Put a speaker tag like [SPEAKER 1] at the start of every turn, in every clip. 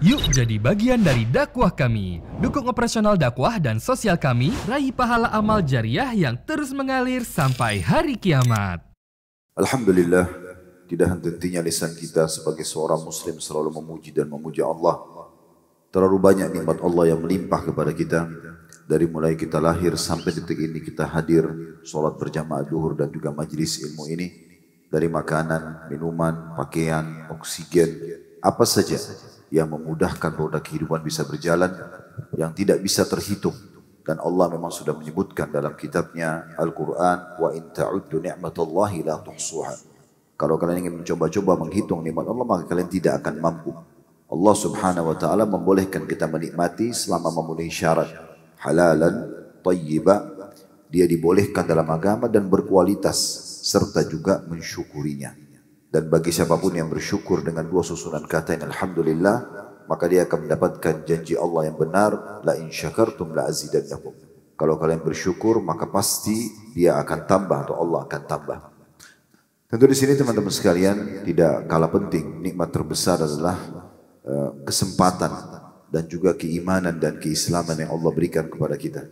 [SPEAKER 1] Yuk jadi bagian dari dakwah kami. Dukung operasional dakwah dan sosial kami, raih pahala amal jariah yang terus mengalir sampai hari kiamat.
[SPEAKER 2] Alhamdulillah, tidak henti-hentinya lisan kita sebagai seorang muslim selalu memuji dan memuja Allah. Terlalu banyak nikmat Allah yang melimpah kepada kita. Dari mulai kita lahir sampai detik ini kita hadir, sholat berjamaah duhur dan juga majlis ilmu ini. Dari makanan, minuman, pakaian, oksigen, apa saja yang memudahkan roda kehidupan bisa berjalan, yang tidak bisa terhitung. Dan Allah memang sudah menyebutkan dalam kitabnya Al-Quran, wa in ta'uddu ni'matallahi la tuhsuha. Kalau kalian ingin mencoba-coba menghitung nikmat Allah, maka kalian tidak akan mampu. Allah subhanahu wa ta'ala membolehkan kita menikmati selama memenuhi syarat. Halalan, tayyiba, dia dibolehkan dalam agama dan berkualitas, serta juga mensyukurinya. Dan bagi siapapun yang bersyukur dengan dua susunan kata yang alhamdulillah, maka dia akan mendapatkan janji Allah yang benar, la in syakartum la azidannakum. Kalau kalian bersyukur, maka pasti dia akan tambah atau Allah akan tambah. Tentu di sini teman-teman sekalian tidak kalah penting, nikmat terbesar adalah kesempatan dan juga keimanan dan keislaman yang Allah berikan kepada kita.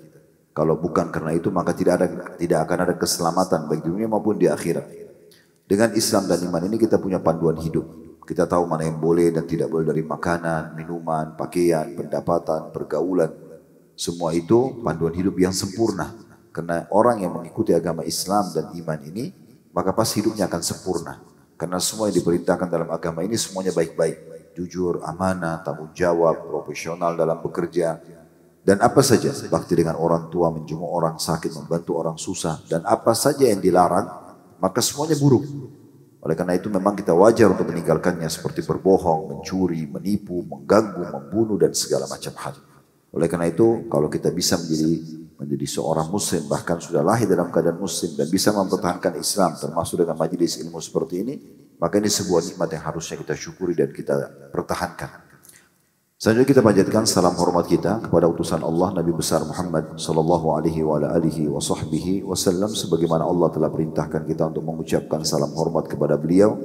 [SPEAKER 2] Kalau bukan karena itu maka tidak akan ada keselamatan baik di dunia maupun di akhirat. Dengan Islam dan iman ini kita punya panduan hidup. Kita tahu mana yang boleh dan tidak boleh dari makanan, minuman, pakaian, pendapatan, pergaulan. Semua itu panduan hidup yang sempurna. Karena orang yang mengikuti agama Islam dan iman ini, maka pasti hidupnya akan sempurna. Karena semua yang diperintahkan dalam agama ini semuanya baik-baik. Jujur, amanah, tanggung jawab, profesional dalam bekerja. Dan apa saja, bakti dengan orang tua, menjenguk orang sakit, membantu orang susah. Dan apa saja yang dilarang, maka semuanya buruk. Oleh karena itu memang kita wajar untuk meninggalkannya seperti berbohong, mencuri, menipu, mengganggu, membunuh dan segala macam hal. Oleh karena itu kalau kita bisa menjadi seorang muslim bahkan sudah lahir dalam keadaan muslim dan bisa mempertahankan Islam termasuk dengan majelis ilmu seperti ini, maka ini sebuah nikmat yang harusnya kita syukuri dan kita pertahankan. Selanjutnya kita panjatkan salam hormat kita kepada utusan Allah Nabi besar Muhammad sallallahu alaihi wa alihi wa sahbihi wasallam sebagaimana Allah telah perintahkan kita untuk mengucapkan salam hormat kepada beliau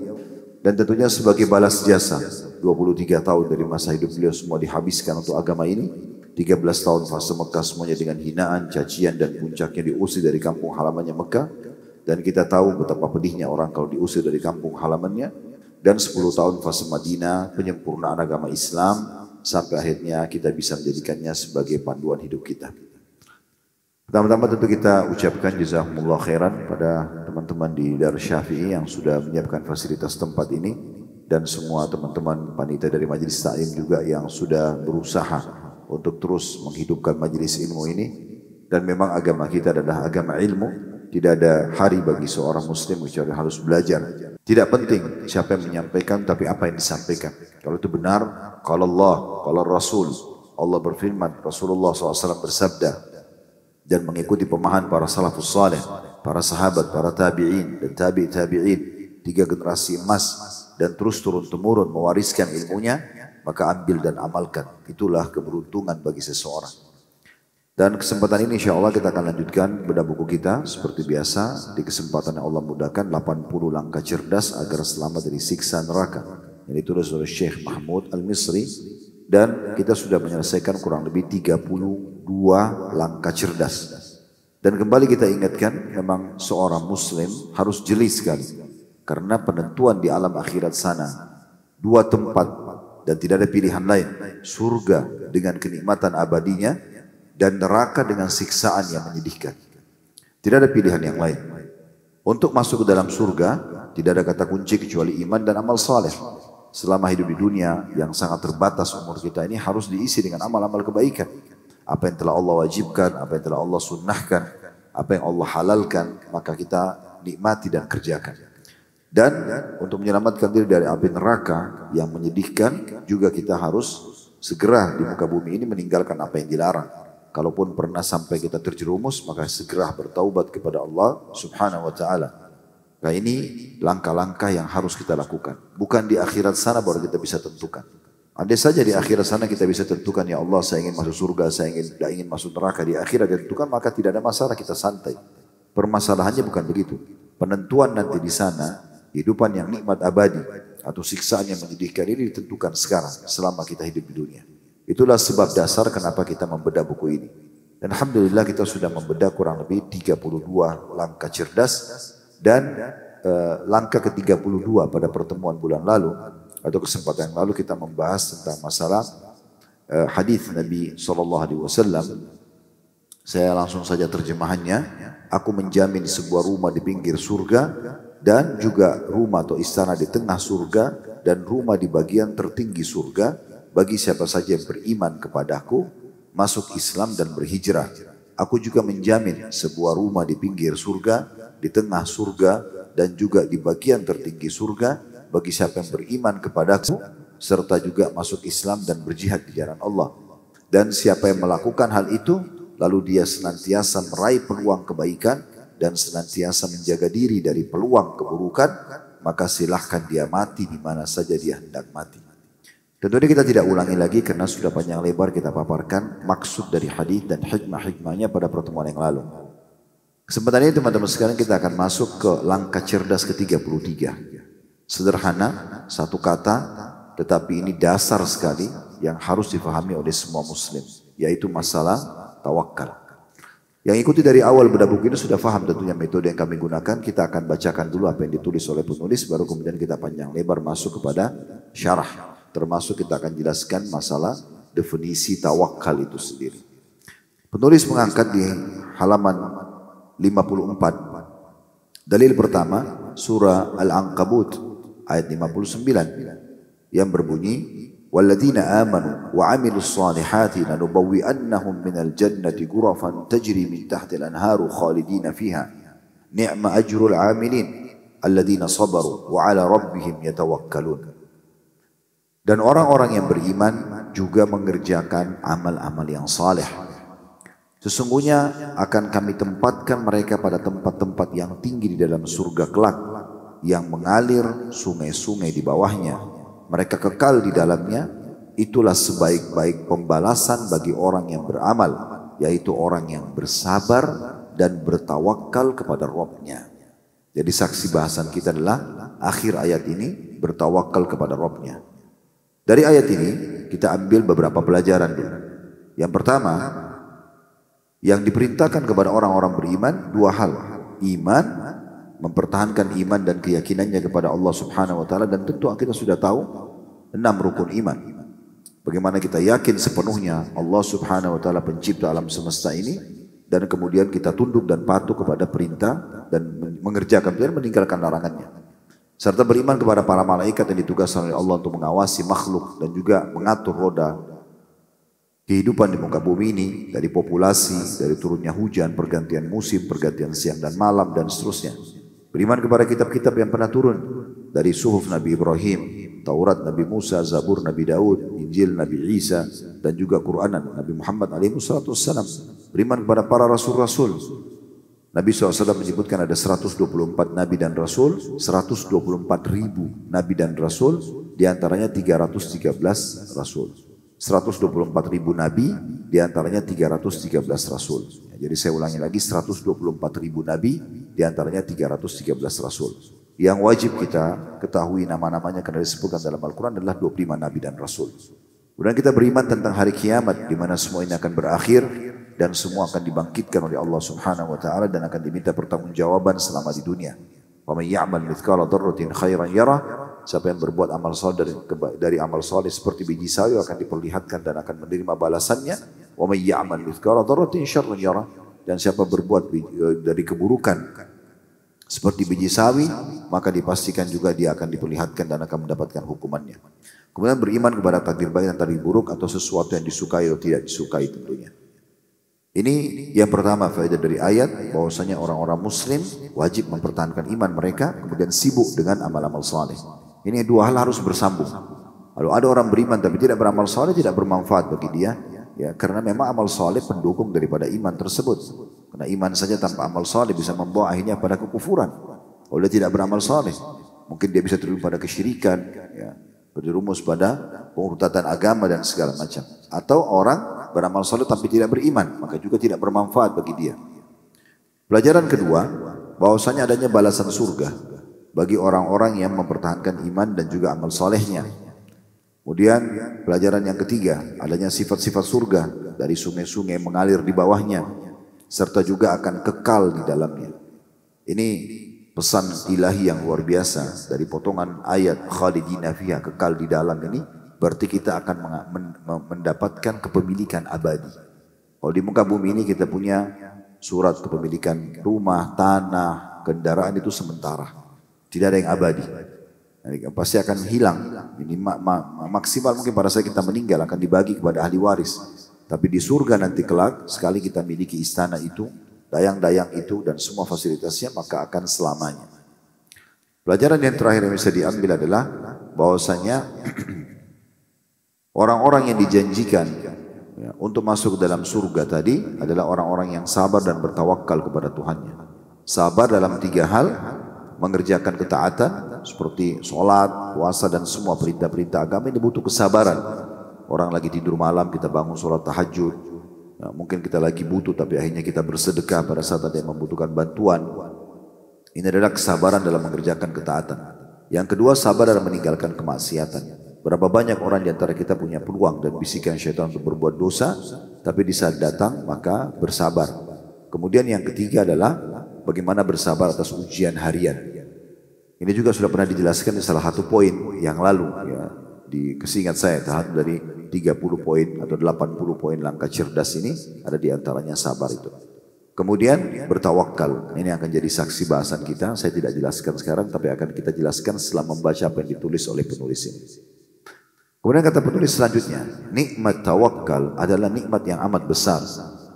[SPEAKER 2] dan tentunya sebagai balas jasa 23 tahun dari masa hidup beliau semua dihabiskan untuk agama ini, 13 tahun fase Mekah semuanya dengan hinaan, cacian dan puncaknya diusir dari kampung halamannya Mekah dan kita tahu betapa pedihnya orang kalau diusir dari kampung halamannya dan 10 tahun fase Madinah penyempurnaan agama Islam sampai akhirnya kita bisa menjadikannya sebagai panduan hidup kita. Pertama-tama tentu kita ucapkan jazakumullah khairan pada teman-teman di Darus Syafi'i yang sudah menyiapkan fasilitas tempat ini dan semua teman-teman panitia dari Majelis Ta'lim juga yang sudah berusaha untuk terus menghidupkan majelis ilmu ini. Dan memang agama kita adalah agama ilmu, tidak ada hari bagi seorang muslim kecuali harus belajar. Tidak penting siapa yang menyampaikan tapi apa yang disampaikan. Kalau itu benar, kalau Allah, kalau Rasul, Allah berfirman, Rasulullah SAW bersabda dan mengikuti pemahaman para salafus saleh, para sahabat, para tabi'in dan tabi'in, 3 generasi emas dan terus turun-temurun mewariskan ilmunya, maka ambil dan amalkan. Itulah keberuntungan bagi seseorang. Dan kesempatan ini insya Allah kita akan lanjutkan bedah buku kita seperti biasa. Di kesempatan yang Allah mudahkan 80 langkah cerdas agar selamat dari siksa neraka. Yang ditulis oleh Syekh Mahmud Al-Misri. Dan kita sudah menyelesaikan kurang lebih 32 langkah cerdas. Dan kembali kita ingatkan memang seorang muslim harus jeli sekali. Karena penentuan di alam akhirat sana 2 tempat dan tidak ada pilihan lain. Surga dengan kenikmatan abadinya dan neraka dengan siksaan yang menyedihkan. Tidak ada pilihan yang lain. Untuk masuk ke dalam surga, tidak ada kata kunci kecuali iman dan amal saleh. Selama hidup di dunia yang sangat terbatas umur kita ini harus diisi dengan amal-amal kebaikan. Apa yang telah Allah wajibkan, apa yang telah Allah sunnahkan, apa yang Allah halalkan, maka kita nikmati dan kerjakan. Dan untuk menyelamatkan diri dari api neraka yang menyedihkan, juga kita harus segera di muka bumi ini meninggalkan apa yang dilarang. Kalaupun pernah sampai kita terjerumus, maka segera bertaubat kepada Allah subhanahu wa ta'ala. Nah ini langkah-langkah yang harus kita lakukan. Bukan di akhirat sana baru kita bisa tentukan. Andai saja di akhirat sana kita bisa tentukan, ya Allah saya ingin masuk surga, saya ingin masuk neraka. Di akhirat ditentukan, maka tidak ada masalah, kita santai. Permasalahannya bukan begitu. Penentuan nanti di sana Kehidupan yang nikmat abadi atau siksaan yang menyedihkan ini ditentukan sekarang selama kita hidup di dunia. Itulah sebab dasar kenapa kita membedah buku ini. Dan alhamdulillah kita sudah membedah kurang lebih 32 langkah cerdas dan langkah ke-32 pada pertemuan bulan lalu atau kesempatan yang lalu kita membahas tentang masalah hadis Nabi SAW. Saya langsung saja terjemahannya. Aku menjamin sebuah rumah di pinggir surga dan juga rumah atau istana di tengah surga dan rumah di bagian tertinggi surga bagi siapa saja yang beriman kepadaku, masuk Islam dan berhijrah. Aku juga menjamin sebuah rumah di pinggir surga, di tengah surga dan juga di bagian tertinggi surga bagi siapa yang beriman kepadaku serta juga masuk Islam dan berjihad di jalan Allah. Dan siapa yang melakukan hal itu lalu dia senantiasa meraih peluang kebaikan dan senantiasa menjaga diri dari peluang keburukan, maka silahkan dia mati di mana saja dia hendak mati. Tentunya kita tidak ulangi lagi karena sudah panjang lebar kita paparkan maksud dari hadis dan hikmah-hikmahnya pada pertemuan yang lalu. Kesempatan ini teman-teman sekalian kita akan masuk ke langkah cerdas ke-33. Sederhana, satu kata, tetapi ini dasar sekali yang harus difahami oleh semua muslim, yaitu masalah tawakal. Yang ikuti dari awal bedah buku ini sudah faham tentunya metode yang kami gunakan. Kita akan bacakan dulu apa yang ditulis oleh penulis, baru kemudian kita panjang lebar masuk kepada syarah. Termasuk kita akan jelaskan masalah definisi tawakal itu sendiri. Penulis mengangkat di halaman 54. Dalil pertama surah Al-Ankabut ayat 59 yang berbunyi وَالَّذِينَ آمَنُوا وَعَمِلُوا الصَّالِحَاتِ لَنُبَوِّئَنَّهُمْ مِنَ الْجَنَّةِ غُرَفًا تَجْرِي مِنْ تَحْتِ الْأَنْهَارُ خَالِدِينَ فِيهَا نِعْمَ أَجْرُ الْعَامِلِينَ الَّذِينَ صَبَرُوا وَعَلَى رَبِّهِمْ يَتَوَكَّلُونَ. Dan orang-orang yang beriman juga mengerjakan amal-amal yang saleh. Sesungguhnya akan kami tempatkan mereka pada tempat-tempat yang tinggi di dalam surga kelak yang mengalir sungai-sungai di bawahnya. Mereka kekal di dalamnya. Itulah sebaik-baik pembalasan bagi orang yang beramal, yaitu orang yang bersabar dan bertawakal kepada Rabb-Nya. Jadi saksi bahasan kita adalah akhir ayat ini bertawakal kepada Rabb-Nya. Dari ayat ini kita ambil beberapa pelajaran dulu. Yang pertama, yang diperintahkan kepada orang-orang beriman dua hal. Iman, mempertahankan iman dan keyakinannya kepada Allah Subhanahu wa taala, dan tentu kita sudah tahu 6 rukun iman. Bagaimana kita yakin sepenuhnya Allah Subhanahu wa taala pencipta alam semesta ini, dan kemudian kita tunduk dan patuh kepada perintah dan mengerjakan dan meninggalkan larangannya. Serta beriman kepada para malaikat yang ditugaskan oleh Allah untuk mengawasi makhluk dan juga mengatur roda kehidupan di muka bumi ini, dari populasi, dari turunnya hujan, pergantian musim, pergantian siang dan malam dan seterusnya. Beriman kepada kitab-kitab yang pernah turun, dari suhuf Nabi Ibrahim, Taurat Nabi Musa, Zabur Nabi Daud, Injil Nabi Isa, dan juga Quranan Nabi Muhammad SAW. Beriman kepada para rasul-rasul. Nabi SAW menyebutkan ada 124 Nabi dan Rasul, 124 ribu Nabi dan Rasul, diantaranya 313 Rasul. 124 ribu Nabi, diantaranya 313 Rasul. Jadi saya ulangi lagi, 124 ribu Nabi, diantaranya 313 Rasul. Yang wajib kita ketahui nama-namanya karena disebutkan dalam Al-Quran adalah 25 Nabi dan Rasul. Kemudian kita beriman tentang hari kiamat, di mana semua ini akan berakhir, dan semua akan dibangkitkan oleh Allah Subhanahu wa taala dan akan diminta pertanggungjawaban selama di dunia. Wa may ya'mal mithqala dzarratin khairan yarah. Siapa yang berbuat amal saleh dari amal saleh seperti biji sawi akan diperlihatkan dan akan menerima balasannya. Wa may ya'mal mithqala dzarratin syarran yarah. Dan siapa berbuat dari keburukan seperti biji sawi, maka dipastikan juga dia akan diperlihatkan dan akan mendapatkan hukumannya. Kemudian beriman kepada takdir baik dan takdir buruk atau sesuatu yang disukai atau tidak disukai tentunya. Ini yang pertama faedah dari ayat, bahwasanya orang-orang muslim wajib mempertahankan iman mereka, kemudian sibuk dengan amal-amal saleh. Ini dua hal harus bersambung. Kalau ada orang beriman tapi tidak beramal saleh, tidak bermanfaat bagi dia, ya, karena memang amal saleh pendukung daripada iman tersebut. Karena iman saja tanpa amal saleh bisa membawa akhirnya pada kekufuran. Kalau dia tidak beramal saleh, mungkin dia bisa terjun pada kesyirikan, ya, berjerumus pada pengurutatan agama dan segala macam. Atau orang beramal saleh tapi tidak beriman, maka juga tidak bermanfaat bagi dia. Pelajaran kedua, bahwasanya adanya balasan surga. bagi orang-orang yang mempertahankan iman dan juga amal solehnya. Kemudian pelajaran yang ketiga, adanya sifat-sifat surga dari sungai-sungai mengalir di bawahnya, serta juga akan kekal di dalamnya. Ini pesan ilahi yang luar biasa dari potongan ayat khalidina fiha, kekal di dalam ini, berarti kita akan mendapatkan kepemilikan abadi. Kalau di muka bumi ini kita punya surat kepemilikan rumah, tanah, kendaraan itu sementara. Tidak ada yang abadi. Pasti akan hilang. Ini maksimal mungkin pada saat kita meninggal akan dibagi kepada ahli waris. Tapi di surga nanti kelak, sekali kita miliki istana itu, dayang-dayang itu dan semua fasilitasnya, maka akan selamanya. Pelajaran yang terakhir yang bisa diambil adalah bahwasanya orang-orang yang dijanjikan untuk masuk ke dalam surga tadi adalah orang-orang yang sabar dan bertawakal kepada Tuhannya. Sabar dalam 3 hal, mengerjakan ketaatan seperti sholat, puasa dan semua perintah-perintah agama ini butuh kesabaran. Orang lagi tidur malam kita bangun sholat tahajud, mungkin kita lagi butuh tapi akhirnya kita bersedekah pada saat ada yang membutuhkan bantuan. Ini adalah kesabaran dalam mengerjakan ketaatan. Yang kedua, sabar dalam meninggalkan kemaksiatan. Berapa banyak orang di antara kita punya peluang dan bisikan syaitan untuk berbuat dosa, tapi di saat datang maka bersabar. Kemudian yang ketiga adalah bagaimana bersabar atas ujian harian. Ini juga sudah pernah dijelaskan di salah satu poin yang lalu, ya, di kesingat saya dari 30 poin atau 80 poin langkah cerdas ini ada di antaranya sabar itu. Kemudian bertawakal, ini akan jadi saksi bahasan kita. Saya tidak jelaskan sekarang, tapi akan kita jelaskan setelah membaca apa yang ditulis oleh penulis ini. Kemudian kata penulis selanjutnya, nikmat tawakal adalah nikmat yang amat besar.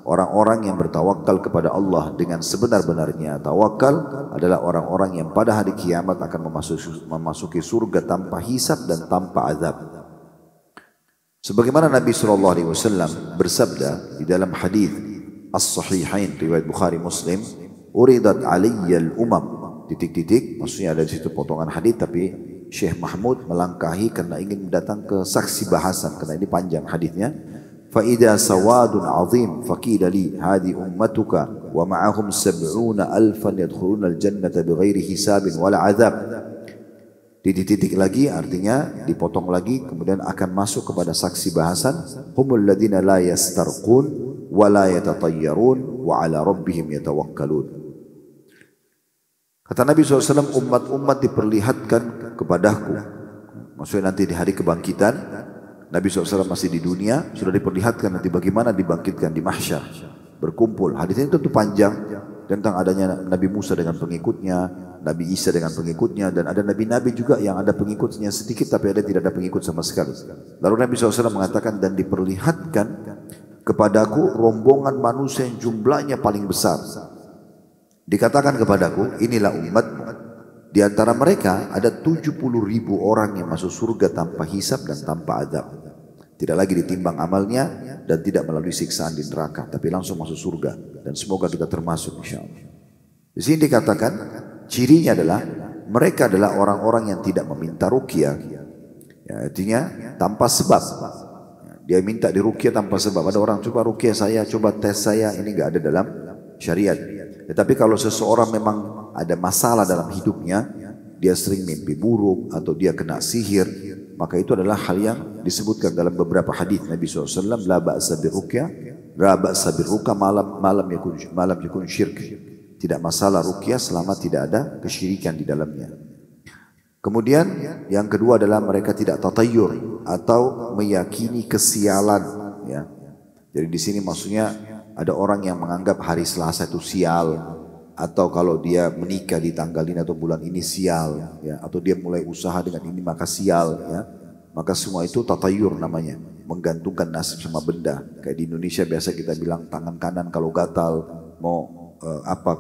[SPEAKER 2] Orang-orang yang bertawakal kepada Allah dengan sebenar-benarnya. Tawakal adalah orang-orang yang pada hari kiamat akan memasuki surga tanpa hisab dan tanpa azab. Sebagaimana Nabi SAW bersabda di dalam hadis As-Sahihain riwayat Bukhari Muslim, uridat aliyyal umam, titik-titik, maksudnya ada di situ potongan hadis tapi Syekh Mahmud melangkahi karena ingin datang ke saksi bahasan karena ini panjang hadisnya. فإذا سواد عظيم فقيل لي هذه أمتك ومعهم 70,000 يدخلون الجنة بغير حساب ولا عذاب. Titik-titik lagi artinya dipotong lagi kemudian akan masuk kepada saksi bahasan humul ladzina la yastarqun wa la yatatayyarun wa ala rabbihim yatawakkalun. Kata Nabi SAW, umat-umat diperlihatkan kepadaku, maksudnya nanti di hari kebangkitan Nabi SAW masih di dunia, sudah diperlihatkan nanti bagaimana dibangkitkan di mahsyar, berkumpul. Hadis ini tentu panjang tentang adanya Nabi Musa dengan pengikutnya, Nabi Isa dengan pengikutnya, dan ada Nabi-Nabi juga yang ada pengikutnya sedikit tapi ada tidak ada pengikut sama sekali. Lalu Nabi SAW mengatakan, dan diperlihatkan kepadaku rombongan manusia yang jumlahnya paling besar. Dikatakan kepadaku, inilah umatmu. Di antara mereka ada 70.000 orang yang masuk surga tanpa hisab dan tanpa azab. Tidak lagi ditimbang amalnya dan tidak melalui siksaan di neraka, tapi langsung masuk surga. Dan semoga kita termasuk insyaallah. Di sini dikatakan cirinya adalah mereka adalah orang-orang yang tidak meminta ruqyah. Ya, artinya tanpa sebab. Dia minta di ruqyah tanpa sebab. Ada orang coba ruqyah saya, coba tes saya, ini enggak ada dalam syariat. Tetapi kalau seseorang memang ada masalah dalam hidupnya, dia sering mimpi buruk atau dia kena sihir, maka itu adalah hal yang disebutkan dalam beberapa hadis Nabi SAW, la ba'sa biruqyah, la ba'sa biruqyah malam yakun syirk. Tidak masalah ruqyah selama tidak ada kesyirikan di dalamnya. Kemudian yang kedua adalah mereka tidak tatayyur atau meyakini kesialan, ya. Jadi di sini maksudnya ada orang yang menganggap hari Selasa itu sial, atau kalau dia menikah di tanggal ini atau bulan ini sial, ya, atau dia mulai usaha dengan ini maka sial, ya. Maka semua itu tatayur namanya, menggantungkan nasib sama benda. Kayak di Indonesia biasa kita bilang tangan kanan kalau gatal mau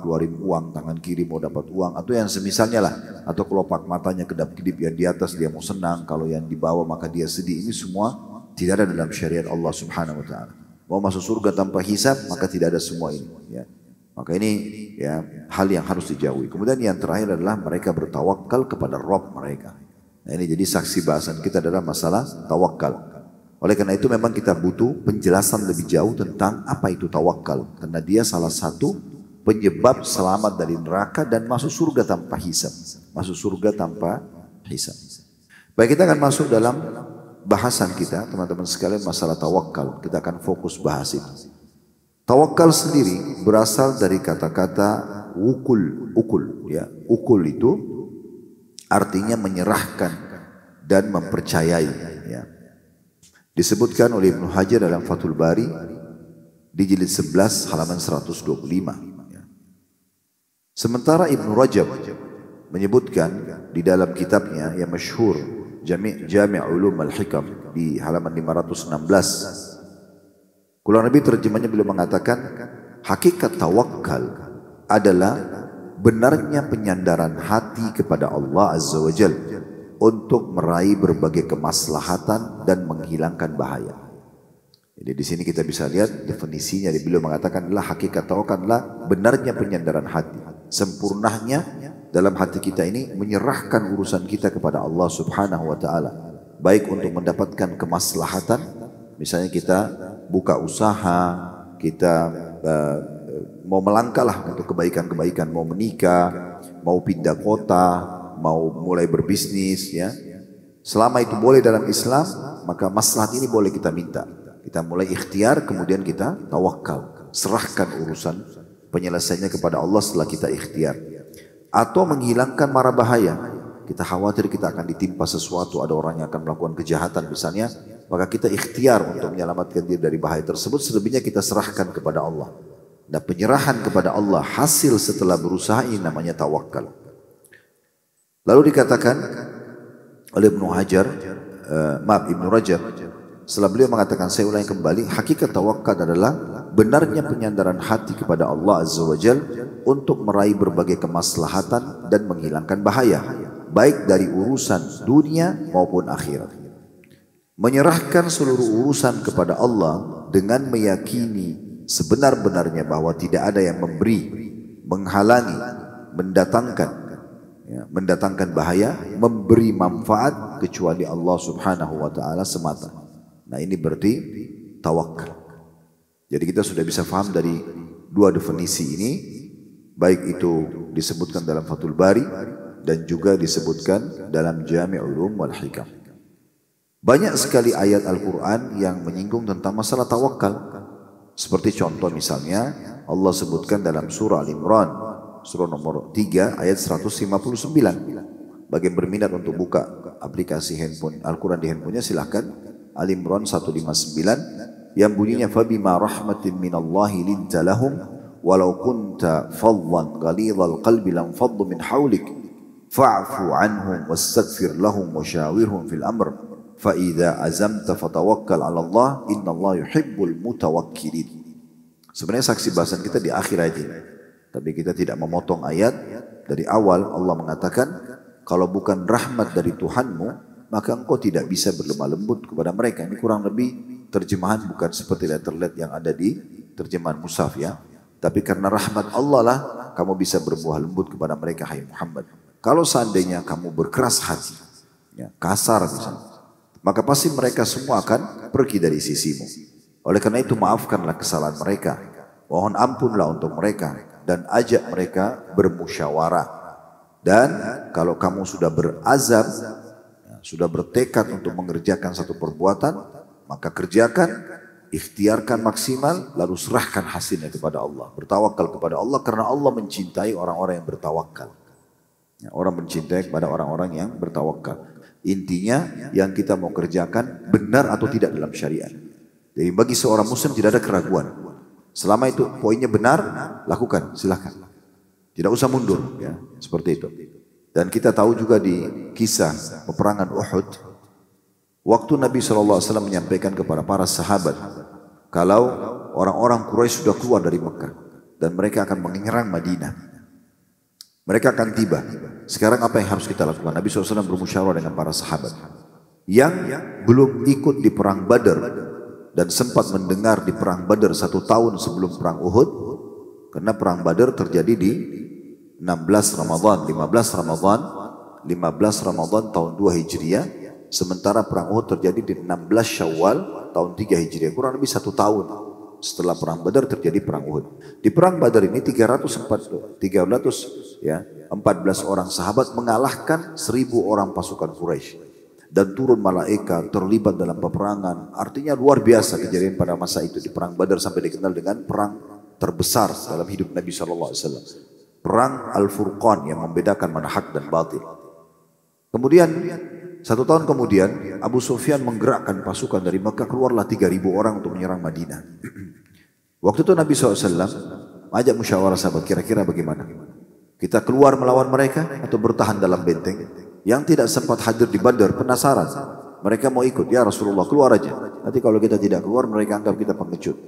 [SPEAKER 2] keluarin uang, tangan kiri mau dapat uang, atau yang semisalnya lah, atau kelopak matanya kedap-kedip, yang di atas dia mau senang, kalau yang di bawah maka dia sedih. Ini semua tidak ada dalam syariat Allah Subhanahu wa taala. Mau masuk surga tanpa hisab maka tidak ada semua ini, ya. Maka ini ya hal yang harus dijauhi. Kemudian yang terakhir adalah mereka bertawakal kepada Rabb mereka. Nah, ini jadi saksi bahasan kita adalah masalah tawakal. Oleh karena itu memang kita butuh penjelasan lebih jauh tentang apa itu tawakal, karena dia salah satu penyebab selamat dari neraka dan masuk surga tanpa hisab. Masuk surga tanpa hisab. Baik, kita akan masuk dalam bahasan kita, teman-teman sekalian, masalah tawakal. Kita akan fokus bahas itu. Tawakal sendiri berasal dari kata-kata ukul, ya. Ukul itu artinya menyerahkan dan mempercayai, ya. Disebutkan oleh Ibnu Hajar dalam Fathul Bari di jilid 11 halaman 125. Sementara Ibnu Rajab menyebutkan di dalam kitabnya yang masyhur Jami' Ulum Al-Hikam di halaman 516. Kurang lebih terjemahnya beliau mengatakan hakikat tawakal adalah benarnya penyandaran hati kepada Allah Azza wa Jalla untuk meraih berbagai kemaslahatan dan menghilangkan bahaya. Jadi di sini kita bisa lihat definisinya. Beliau mengatakan adalah hakikat tawakal adalah benarnya penyandaran hati, sempurnanya dalam hati kita ini menyerahkan urusan kita kepada Allah Subhanahu wa taala, baik untuk mendapatkan kemaslahatan, misalnya kita buka usaha, kita mau melangkahlah untuk kebaikan-kebaikan, mau menikah, mau pindah kota, mau mulai berbisnis, ya. Selama itu boleh dalam Islam, maka maslahat ini boleh kita minta. Kita mulai ikhtiar, kemudian kita tawakal, serahkan urusan penyelesaiannya kepada Allah setelah kita ikhtiar. Atau menghilangkan mara bahaya. Kita khawatir kita akan ditimpa sesuatu, ada orang yang akan melakukan kejahatan misalnya, maka kita ikhtiar untuk menyelamatkan diri dari bahaya tersebut. Selebihnya kita serahkan kepada Allah. Dan penyerahan kepada Allah hasil setelah berusaha ini namanya tawakal. Lalu dikatakan oleh Ibnu Rajab, setelah beliau mengatakan, saya ulangi kembali, hakikat tawakal adalah benarnya penyandaran hati kepada Allah Azza wa Jal untuk meraih berbagai kemaslahatan dan menghilangkan bahaya, baik dari urusan dunia maupun akhirat. Menyerahkan seluruh urusan kepada Allah dengan meyakini sebenar-benarnya bahwa tidak ada yang memberi, menghalangi, mendatangkan bahaya, memberi manfaat kecuali Allah Subhanahu wa taala semata. Nah, ini berarti tawakal. Jadi kita sudah bisa paham dari dua definisi ini, baik itu disebutkan dalam Fathul Bari dan juga disebutkan dalam Jami' Ulum wal Hikam. Banyak sekali ayat Al-Quran yang menyinggung tentang masalah tawakal. Seperti contoh misalnya Allah sebutkan dalam surah Al-Imran, surah nomor 3 ayat 159. Bagi yang berminat untuk buka aplikasi handphone Al-Quran di handphonenya silahkan. Al-Imran 159 yang bunyinya fabima rahmatin minallahi linta lahum walau kunta faddan ghalidhal qalbi lam faddu min hawlik fa'fu anhum wastaghfir lahum washawirhum fil amr fa idza azamta fatawakkal 'ala Allah innallaha yuhibbul mutawakkilin. Sebenarnya saksi bahasan kita di akhir ayat ini, tapi kita tidak memotong ayat. Dari awal Allah mengatakan kalau bukan rahmat dari Tuhanmu maka engkau tidak bisa berlemah lembut kepada mereka. Ini kurang lebih terjemahan bukan seperti letter-let yang ada di terjemahan mushaf, ya. Tapi karena rahmat Allah lah kamu bisa berbuah lembut kepada mereka, hai Muhammad. Kalau seandainya kamu berkeras hati, ya, kasar misalnya, maka pasti mereka semua akan pergi dari sisimu. Oleh karena itu maafkanlah kesalahan mereka, mohon ampunlah untuk mereka, dan ajak mereka bermusyawarah. Dan kalau kamu sudah berazam, sudah bertekad untuk mengerjakan satu perbuatan, maka kerjakan, ikhtiarkan maksimal, lalu serahkan hasilnya kepada Allah. Bertawakal kepada Allah karena Allah mencintai orang-orang yang bertawakal. Ya, orang mencintai kepada orang-orang yang bertawakal. Intinya yang kita mau kerjakan benar atau tidak dalam syariat. Jadi bagi seorang muslim tidak ada keraguan. Selama itu poinnya benar, lakukan, silahkan. Tidak usah mundur, ya, seperti itu. Dan kita tahu juga di kisah peperangan Uhud, waktu Nabi SAW menyampaikan kepada para sahabat, kalau orang-orang Quraisy sudah keluar dari Mekah dan mereka akan menyerang Madinah, mereka akan tiba. Sekarang apa yang harus kita lakukan? Nabi SAW bermusyawarah dengan para sahabat yang belum ikut di perang Badar dan sempat mendengar di perang Badar 1 tahun sebelum perang Uhud, karena perang Badar terjadi di 15 Ramadan tahun 2 Hijriah, sementara perang Uhud terjadi di 16 Syawal tahun 3 Hijriah, kurang lebih 1 tahun. Setelah perang Badar terjadi perang Uhud. Di perang Badar ini 314 orang sahabat mengalahkan 1.000 orang pasukan Quraisy. Dan turun malaikat terlibat dalam peperangan. Artinya luar biasa kejadian pada masa itu di perang Badar sampai dikenal dengan perang terbesar dalam hidup Nabi SAW. Perang Al-Furqan yang membedakan mana hak dan batil. Kemudian 1 tahun kemudian Abu Sufyan menggerakkan pasukan dari Mekah, keluarlah 3.000 orang untuk menyerang Madinah. Waktu itu Nabi SAW ajak musyawarah sahabat, kira-kira bagaimana? Kita keluar melawan mereka atau bertahan dalam benteng? Yang tidak sempat hadir di Badar penasaran. Mereka mau ikut, ya Rasulullah keluar aja. Nanti kalau kita tidak keluar mereka anggap kita pengecut.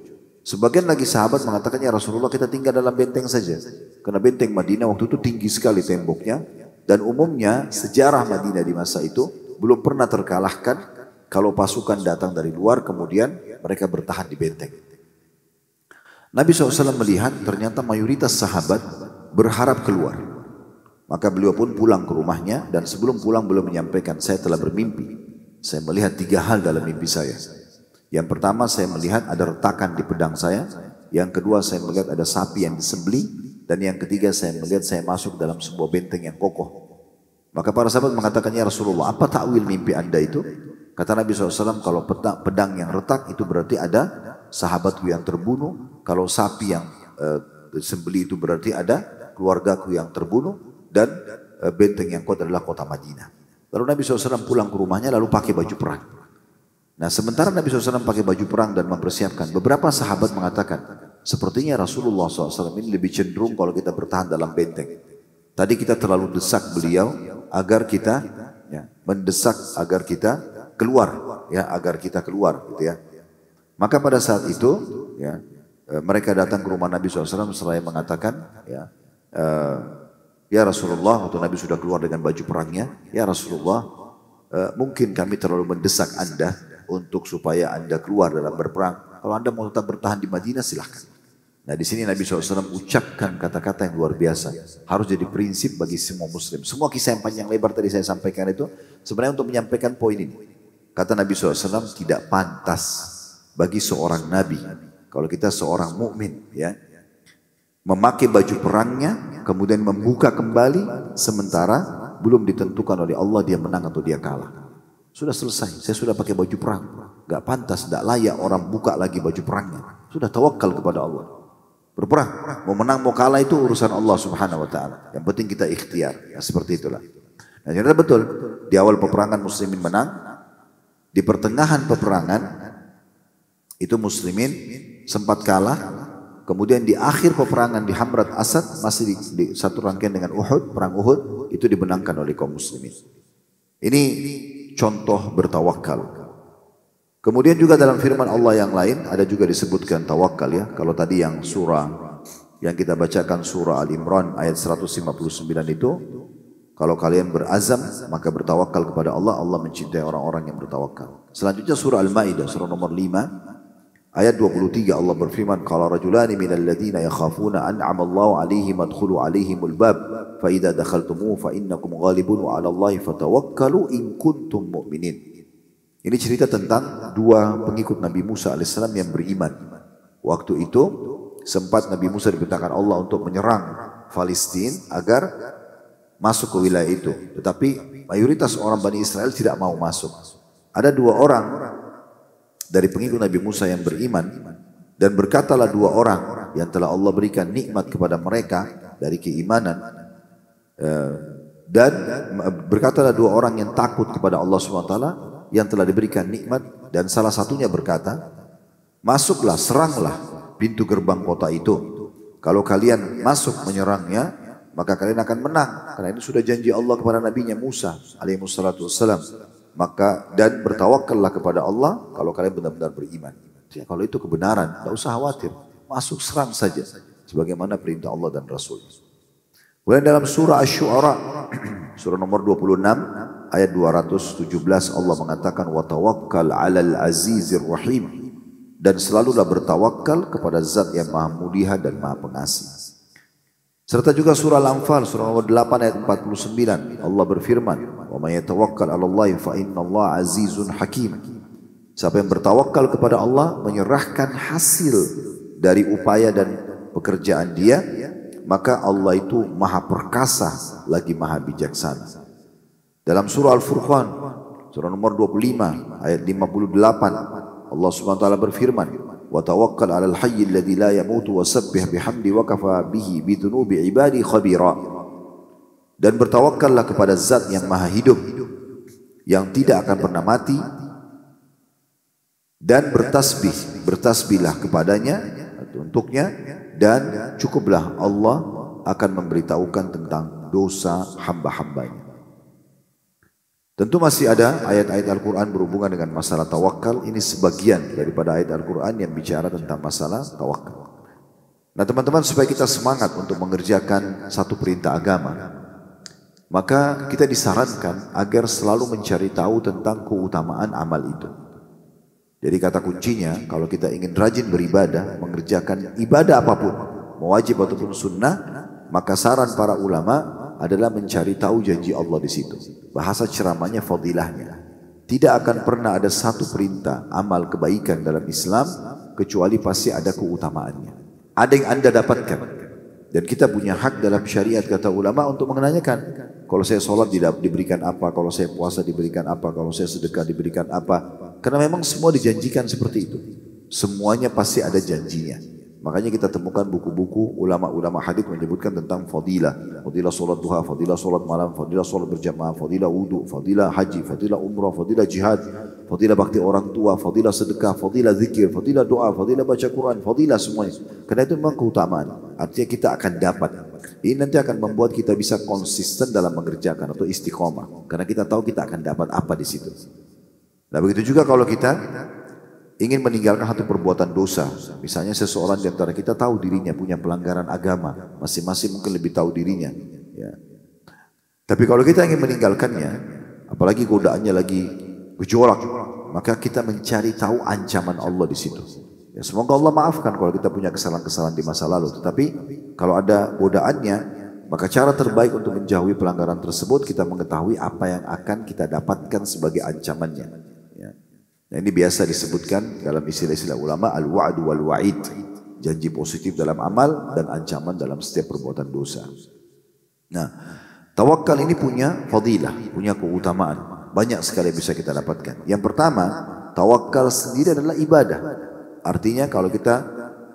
[SPEAKER 2] Sebagian lagi sahabat mengatakan, ya Rasulullah kita tinggal dalam benteng saja. Karena benteng Madinah waktu itu tinggi sekali temboknya. Dan umumnya sejarah Madinah di masa itu belum pernah terkalahkan kalau pasukan datang dari luar kemudian mereka bertahan di benteng. Nabi SAW melihat ternyata mayoritas sahabat berharap keluar. Maka beliau pun pulang ke rumahnya dan sebelum pulang beliau menyampaikan, saya telah bermimpi. Saya melihat 3 hal dalam mimpi saya. Yang pertama saya melihat ada retakan di pedang saya. Yang kedua saya melihat ada sapi yang disembelih. Dan yang ketiga saya melihat saya masuk dalam sebuah benteng yang kokoh. Maka para sahabat mengatakan, ya Rasulullah apa takwil mimpi anda itu? Kata Nabi SAW, kalau pedang yang retak itu berarti ada sahabatku yang terbunuh. Kalau sapi yang disembelih itu berarti ada keluargaku yang terbunuh. Dan benteng yang kuat adalah kota Madinah. Lalu Nabi SAW pulang ke rumahnya lalu pakai baju perang. Nah sementara Nabi SAW pakai baju perang dan mempersiapkan, beberapa sahabat mengatakan, sepertinya Rasulullah SAW ini lebih cenderung kalau kita bertahan dalam benteng. Tadi kita terlalu desak beliau agar kita mendesak agar kita keluar, agar kita keluar, gitu ya. Maka pada saat itu, mereka datang ke rumah Nabi SAW seraya mengatakan, ya Rasulullah, waktu Nabi sudah keluar dengan baju perangnya, ya Rasulullah, mungkin kami terlalu mendesak anda untuk supaya anda keluar dalam berperang. Kalau anda mau tetap bertahan di Madinah silahkan. Nah di sini Nabi SAW ucapkan kata-kata yang luar biasa. Harus jadi prinsip bagi semua muslim. Semua kisah yang panjang lebar tadi saya sampaikan itu sebenarnya untuk menyampaikan poin ini. Kata Nabi SAW, tidak pantas bagi seorang Nabi, kalau kita seorang mukmin, memakai baju perangnya, kemudian membuka kembali, sementara belum ditentukan oleh Allah dia menang atau dia kalah. Sudah selesai, saya sudah pakai baju perang. Gak pantas, gak layak orang buka lagi baju perangnya. Sudah tawakal kepada Allah. Berperang, mau menang mau kalah itu urusan Allah Subhanahu Wa Taala. Yang penting kita ikhtiar, seperti itulah. Nah ternyata betul, di awal peperangan muslimin menang, di pertengahan peperangan itu muslimin sempat kalah. Kemudian di akhir peperangan di Hamrat Asad masih di satu rangkaian dengan Uhud, perang Uhud itu dimenangkan oleh kaum muslimin. Ini contoh bertawakal. Kemudian juga dalam firman Allah yang lain ada juga disebutkan tawakal ya. Kalau tadi yang surah yang kita bacakan surah Al-Imran ayat 159 itu, kalau kalian berazam maka bertawakal kepada Allah, Allah mencintai orang-orang yang bertawakal. Selanjutnya surah Al-Maidah surah nomor 5 ayat 23 Allah berfirman, qala rajulani minal ladzina yakhafuna an'ama Allahu 'alaihim adkhulu 'alaihimul bab fa idza dakhaltumuhu fa innakum ghalibun wa 'ala Allahi fatawakkalu in kuntum mu'minin. Ini cerita tentang 2 pengikut Nabi Musa alaihissalam yang beriman. Waktu itu sempat Nabi Musa diperintahkan Allah untuk menyerang Palestina agar masuk ke wilayah itu. Tetapi mayoritas orang Bani Israel tidak mau masuk. Ada 2 orang dari pengikut Nabi Musa yang beriman, dan berkatalah 2 orang yang telah Allah berikan nikmat kepada mereka dari keimanan, dan berkatalah 2 orang yang takut kepada Allah SWT yang telah diberikan nikmat, dan salah satunya berkata, masuklah, seranglah pintu gerbang kota itu. Kalau kalian masuk menyerangnya, maka kalian akan menang, karena ini sudah janji Allah kepada nabinya Musa alaihissalatu wassalam. Maka dan bertawakallah kepada Allah kalau kalian benar-benar beriman. Ya, kalau itu kebenaran, tidak usah khawatir, masuk serang saja, sebagaimana perintah Allah dan Rasul. Kemudian dalam surah Asy-Syu'ara, surah nomor 26 ayat 217 Allah mengatakan wa tawakkal 'alal azizir rahim, dan selalulah bertawakal kepada Zat yang Maha Mulia dan Maha Pengasih. Serta juga surah Al-Anfal surah nomor 8 ayat 49 Allah berfirman, wa may yatawakkal 'alallahi fa innallaha azizun hakim. Siapa yang bertawakal kepada Allah, menyerahkan hasil dari upaya dan pekerjaan dia, maka Allah itu maha perkasa lagi maha bijaksana. Dalam surah Al-Furqan, surah nomor 25 ayat 58, Allah Subhanahu wa taala berfirman, "Wa tawakkal 'alal hayyil ladzi la yamutu wasabbih bihamdi wa kafa bihi bidzunubi ibadi khabira." Dan bertawakkallah kepada Zat yang maha hidup, yang tidak akan pernah mati, dan bertasbihlah kepadanya untuknya, dan cukuplah Allah akan memberitahukan tentang dosa hamba-hambanya. Tentu masih ada ayat-ayat Al-Quran berhubungan dengan masalah tawakal. Ini sebagian daripada ayat Al-Quran yang bicara tentang masalah tawakal. Nah teman-teman, supaya kita semangat untuk mengerjakan satu perintah agama, maka kita disarankan agar selalu mencari tahu tentang keutamaan amal itu. Jadi kata kuncinya, kalau kita ingin rajin beribadah, mengerjakan ibadah apapun, mau wajib ataupun sunnah, maka saran para ulama adalah mencari tahu janji Allah di situ. Bahasa ceramahnya fadilahnya. Tidak akan pernah ada satu perintah amal kebaikan dalam Islam kecuali pasti ada keutamaannya. Ada yang Anda dapatkan. Dan kita punya hak dalam syariat, kata ulama, untuk menanyakan. Kalau saya sholat diberikan apa, kalau saya puasa diberikan apa, kalau saya sedekah diberikan apa. Karena memang semua dijanjikan seperti itu. Semuanya pasti ada janjinya. Makanya kita temukan buku-buku ulama-ulama hadis menyebutkan tentang fadilah. Fadilah sholat duha, fadilah sholat malam, fadilah sholat berjamaah, fadilah wudu, fadilah haji, fadilah umrah, fadilah jihad, fadilah bakti orang tua, fadilah sedekah, fadilah zikir, fadilah doa, fadilah baca Quran, fadilah semuanya. Karena itu memang keutamaan. Artinya kita akan dapat. Ini nanti akan membuat kita bisa konsisten dalam mengerjakan atau istiqomah. Karena kita tahu kita akan dapat apa di situ. Nah begitu juga kalau kita ingin meninggalkan satu perbuatan dosa. Misalnya seseorang di antara kita tahu dirinya punya pelanggaran agama. Masing-masing mungkin lebih tahu dirinya. Ya. Tapi kalau kita ingin meninggalkannya, apalagi godaannya lagi gejolak, maka kita mencari tahu ancaman Allah di situ. Ya, semoga Allah maafkan kalau kita punya kesalahan-kesalahan di masa lalu. Tetapi kalau ada godaannya, maka cara terbaik untuk menjauhi pelanggaran tersebut, kita mengetahui apa yang akan kita dapatkan sebagai ancamannya. Nah ini biasa disebutkan dalam istilah-istilah ulama al-wa'du wal-wa'id. Janji positif dalam amal dan ancaman dalam setiap perbuatan dosa. Nah, tawakal ini punya fadilah, punya keutamaan. Banyak sekali bisa kita dapatkan. Yang pertama, tawakal sendiri adalah ibadah. Artinya kalau kita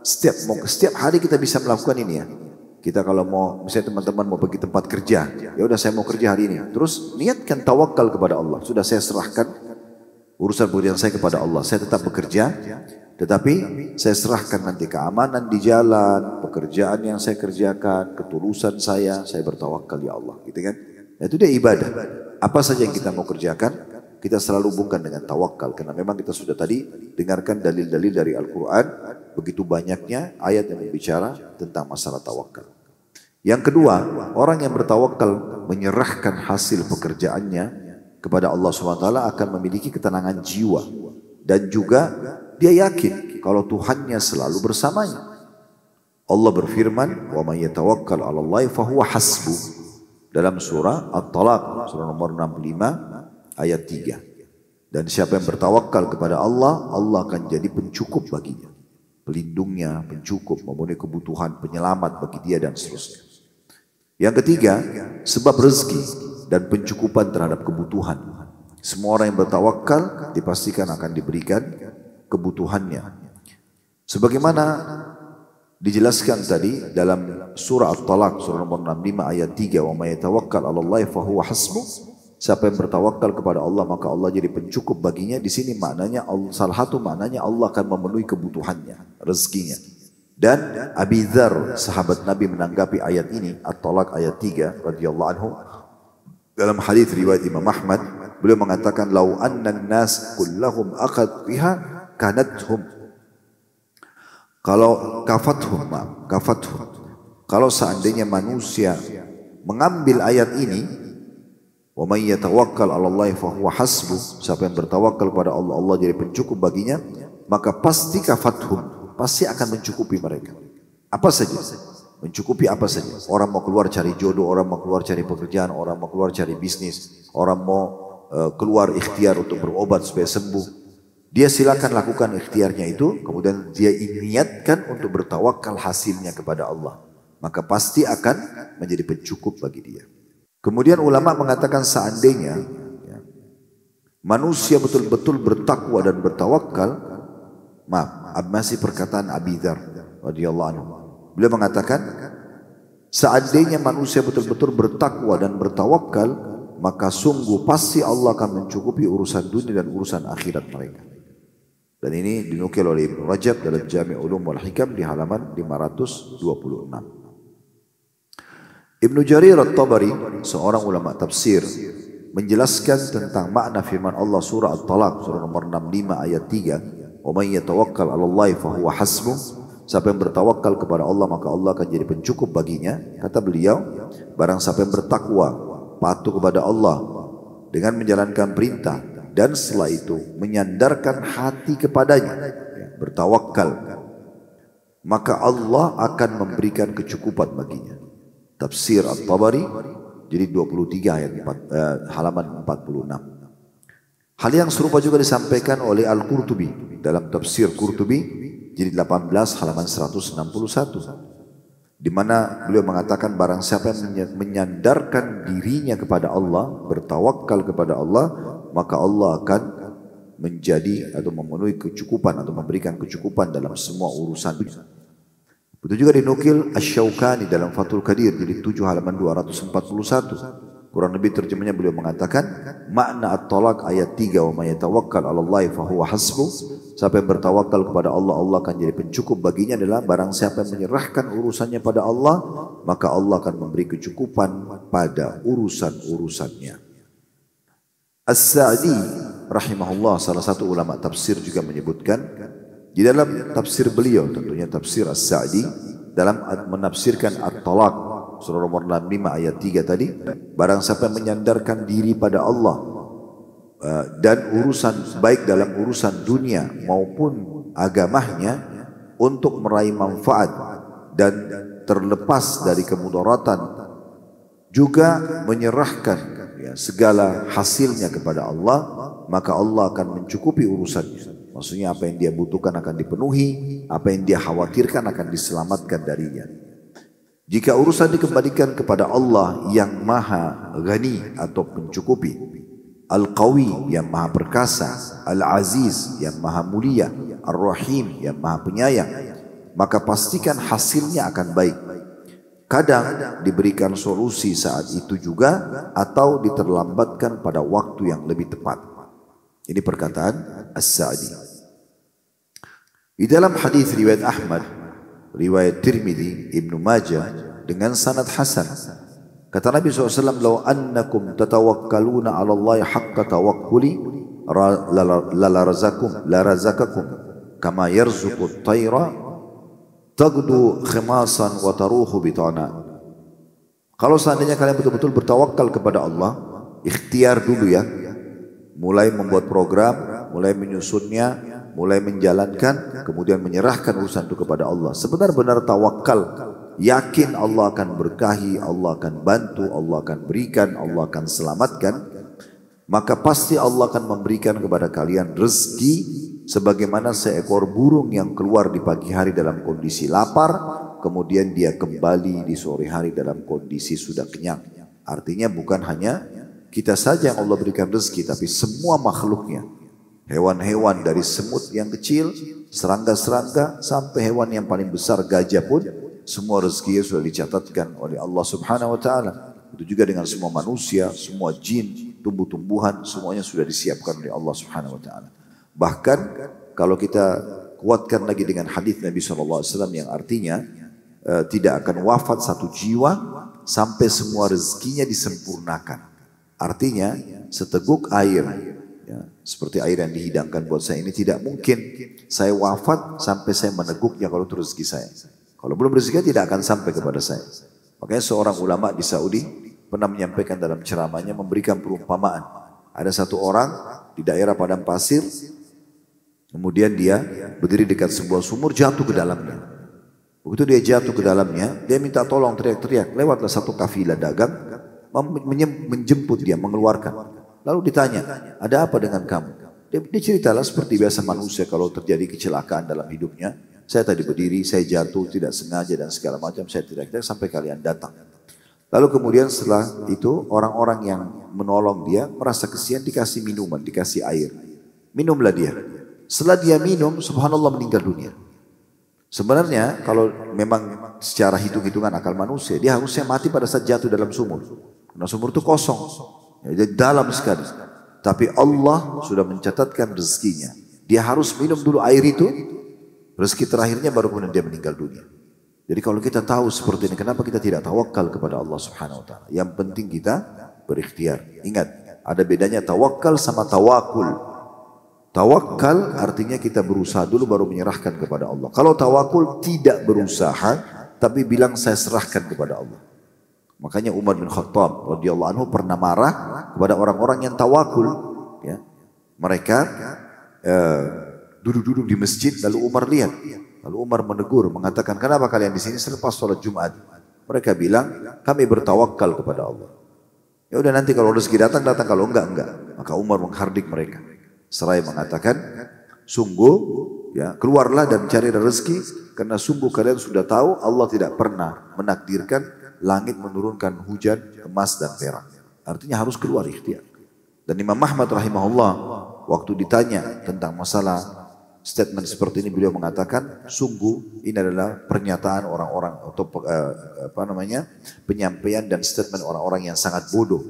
[SPEAKER 2] setiap hari kita bisa melakukan ini ya. Kita kalau mau, misalnya teman-teman mau pergi tempat kerja, ya udah saya mau kerja hari ini. Terus niatkan tawakal kepada Allah. Sudah saya serahkan urusan pekerjaan saya kepada Allah. Saya tetap bekerja, tetapi saya serahkan nanti keamanan di jalan, pekerjaan yang saya kerjakan, ketulusan saya bertawakal ya Allah, gitu kan? Nah, itu dia ibadah. Apa saja yang kita mau kerjakan, kita selalu hubungkan dengan tawakal. Karena memang kita sudah tadi dengarkan dalil-dalil dari Al-Quran, begitu banyaknya ayat yang berbicara tentang masalah tawakal. Yang kedua, orang yang bertawakal menyerahkan hasil pekerjaannya kepada Allah SWT akan memiliki ketenangan jiwa. Dan juga dia yakin kalau Tuhannya selalu bersamanya. Allah berfirman, "Wa may yatawakkal 'ala Allah fa huwa hasbuh." Dalam surah At-Talaq, surah nomor 65 ayat 3. Dan siapa yang bertawakal kepada Allah, Allah akan jadi pencukup baginya. Pelindungnya, pencukup, memenuhi kebutuhan, penyelamat bagi dia dan seterusnya. Yang ketiga, sebab rezeki dan pencukupan terhadap kebutuhan. Semua orang yang bertawakal dipastikan akan diberikan kebutuhannya. Sebagaimana dijelaskan tadi dalam surah At-Talaq surah nomor 65 ayat 3, "Wa may yatawakkal 'ala Allah fa huwa hasbuh." Siapa yang bertawakal kepada Allah maka Allah jadi pencukup baginya. Di sini maknanya salah satu maknanya Allah akan memenuhi kebutuhannya, rezekinya. Dan Abi Dzar, sahabat Nabi, menanggapi ayat ini, At-Talaq ayat 3 radhiyallahu anhu, dalam hadis riwayat Imam Ahmad, beliau mengatakan, "Lau annan nas kullahum akhad biha kanathum." Kalau kafathum. Kalau seandainya manusia mengambil ayat ini, "Wa may yatawakkal 'ala Allah fa huwa hasbuh." Siapa yang bertawakal kepada Allah, Allah jadi pencukup baginya, maka pasti kafathum, pasti akan mencukupi mereka. Apa saja? Mencukupi apa saja? Orang mau keluar cari jodoh, orang mau keluar cari pekerjaan, orang mau keluar cari bisnis, orang mau keluar ikhtiar untuk berobat supaya sembuh. Dia silakan lakukan ikhtiarnya itu, kemudian dia niatkan untuk bertawakal hasilnya kepada Allah. Maka pasti akan menjadi pencukup bagi dia. Kemudian ulama mengatakan seandainya manusia betul-betul bertakwa dan bertawakal, masih perkataan Abi Dzar radhiyallahu anhu. Beliau mengatakan, seandainya manusia betul-betul bertakwa dan bertawakal, maka sungguh pasti Allah akan mencukupi urusan dunia dan urusan akhirat mereka. Dan ini dinukil oleh Ibnu Rajab dalam Jami' Ulum wal Hikam di halaman 526. Ibnu Jarir At-Tabari, seorang ulama tafsir, menjelaskan tentang makna firman Allah surah At-Talaq surah nomor 65 ayat 3, "Wa may yatawakkal 'alallahi fahuwa hasbuh." Siapa yang bertawakal kepada Allah maka Allah akan jadi pencukup baginya. Kata beliau, barang siapa yang bertakwa, patuh kepada Allah dengan menjalankan perintah dan setelah itu menyandarkan hati kepadanya, bertawakal, maka Allah akan memberikan kecukupan baginya. Tafsir At-Tabari jadi 23 ayat 4, halaman 46. Hal yang serupa juga disampaikan oleh Al-Qurtubi dalam tafsir Qurtubi jadi 18 halaman 161, di mana beliau mengatakan barang siapa yang menyandarkan dirinya kepada Allah, bertawakal kepada Allah, maka Allah akan menjadi atau memenuhi kecukupan atau memberikan kecukupan dalam semua urusan. Itu juga dinukil Asy-Syaukani dalam Fathul Qadir jadi 7 halaman 241. Kurang lebih terjemahnya beliau mengatakan makna At-Talaq ayat 3, "Wa may yatawakkal 'alallahi fahuwa hasbuh." Siapa yang bertawakal kepada Allah, Allah akan jadi pencukup baginya adalah barang siapa yang menyerahkan urusannya pada Allah, maka Allah akan memberi kecukupan pada urusan-urusannya. As-Sa'di rahimahullah, salah satu ulama tafsir, juga menyebutkan di dalam tafsir beliau, tentunya tafsir As-Sa'di, dalam menafsirkan At-Talaq surah nomor 65 ayat 3 tadi, barang siapa yang menyandarkan diri pada Allah dan urusan baik dalam urusan dunia maupun agamanya untuk meraih manfaat dan terlepas dari kemudaratan, juga menyerahkan segala hasilnya kepada Allah, maka Allah akan mencukupi urusannya. Maksudnya apa yang dia butuhkan akan dipenuhi, apa yang dia khawatirkan akan diselamatkan darinya. Jika urusan dikembalikan kepada Allah yang maha ghani atau mencukupi, Al-Qawi yang maha perkasa, Al-Aziz yang maha mulia, Ar-Rahim yang maha penyayang, maka pastikan hasilnya akan baik. Kadang diberikan solusi saat itu juga atau diterlambatkan pada waktu yang lebih tepat. Ini perkataan As-Sa'di. Di dalam hadis riwayat Ahmad, riwayat Tirmidzi, Ibnu Majah dengan sanad hasan, kata Nabi SAW, "Lau annakum tatawakkaluna 'ala Allah haqqa tawakkuli la razaqakum kama yarzuqut tayra tagdu khimasan wa taruhu bitana." Kalau seandainya kalian betul-betul bertawakal kepada Allah, ikhtiar dulu ya, mulai membuat program, mulai menyusunnya, mulai menjalankan, kemudian menyerahkan urusan itu kepada Allah. Sebenar-benar tawakal, yakin Allah akan berkahi, Allah akan bantu, Allah akan berikan, Allah akan selamatkan, maka pasti Allah akan memberikan kepada kalian rezeki sebagaimana seekor burung yang keluar di pagi hari dalam kondisi lapar, kemudian dia kembali di sore hari dalam kondisi sudah kenyang. Artinya bukan hanya kita saja yang Allah berikan rezeki, tapi semua makhluknya. Hewan-hewan dari semut yang kecil, serangga-serangga, sampai hewan yang paling besar gajah pun, semua rezekinya sudah dicatatkan oleh Allah Subhanahu wa Ta'ala. Itu juga dengan semua manusia, semua jin, tumbuh-tumbuhan, semuanya sudah disiapkan oleh Allah Subhanahu wa Ta'ala. Bahkan kalau kita kuatkan lagi dengan hadis Nabi SAW yang artinya tidak akan wafat satu jiwa sampai semua rezekinya disempurnakan. Artinya seteguk air, ya, seperti air yang dihidangkan buat saya ini, tidak mungkin saya wafat sampai saya meneguknya kalau itu rezeki saya. Kalau belum rezekinya tidak akan sampai kepada saya. Makanya seorang ulama di Saudi pernah menyampaikan dalam ceramahnya, memberikan perumpamaan. Ada satu orang di daerah padang pasir, kemudian dia berdiri dekat sebuah sumur, jatuh ke dalamnya. Begitu dia jatuh ke dalamnya, dia minta tolong, teriak-teriak. Lewatlah satu kafilah dagang, menjemput dia, mengeluarkan. Lalu ditanya, ada apa dengan kamu? Dia ceritalah seperti biasa manusia kalau terjadi kecelakaan dalam hidupnya. Saya tadi berdiri, saya jatuh tidak sengaja dan segala macam. Saya tidak sampai kalian datang. Lalu kemudian setelah itu orang-orang yang menolong dia merasa kesian, dikasih minuman, dikasih air. Minumlah dia. Setelah dia minum, subhanallah meninggal dunia. Sebenarnya kalau memang secara hitung-hitungan akal manusia, dia harusnya mati pada saat jatuh dalam sumur. Karena sumur itu kosong, jadi dalam sekali. Tapi Allah sudah mencatatkan rezekinya. Dia harus minum dulu air itu, rezeki terakhirnya baru kemudian dia meninggal dunia. Jadi kalau kita tahu seperti ini, kenapa kita tidak tawakal kepada Allah Subhanahu Wa Taala? Yang penting kita berikhtiar. Ingat, ada bedanya tawakal sama tawakul. Tawakal artinya kita berusaha dulu baru menyerahkan kepada Allah. Kalau tawakul tidak berusaha, tapi bilang saya serahkan kepada Allah. Makanya Umar bin Khattab radhiyallahu anhu pernah marah kepada orang-orang yang tawakul. Ya. Mereka duduk-duduk di masjid, lalu Umar lihat. Lalu Umar menegur, mengatakan, kenapa kalian di sini selepas sholat Jumat? Mereka bilang, kami bertawakal kepada Allah. Ya udah nanti kalau rezeki datang, kalau enggak. Maka Umar menghardik mereka. Seraya mengatakan, sungguh ya keluarlah dan cari rezeki karena sungguh kalian sudah tahu Allah tidak pernah menakdirkan langit menurunkan hujan emas dan perak. Artinya harus keluar ikhtiar. Dan Imam Ahmad rahimahullah waktu ditanya tentang masalah statement seperti ini beliau mengatakan sungguh ini adalah pernyataan orang-orang atau penyampaian dan statement orang-orang yang sangat bodoh.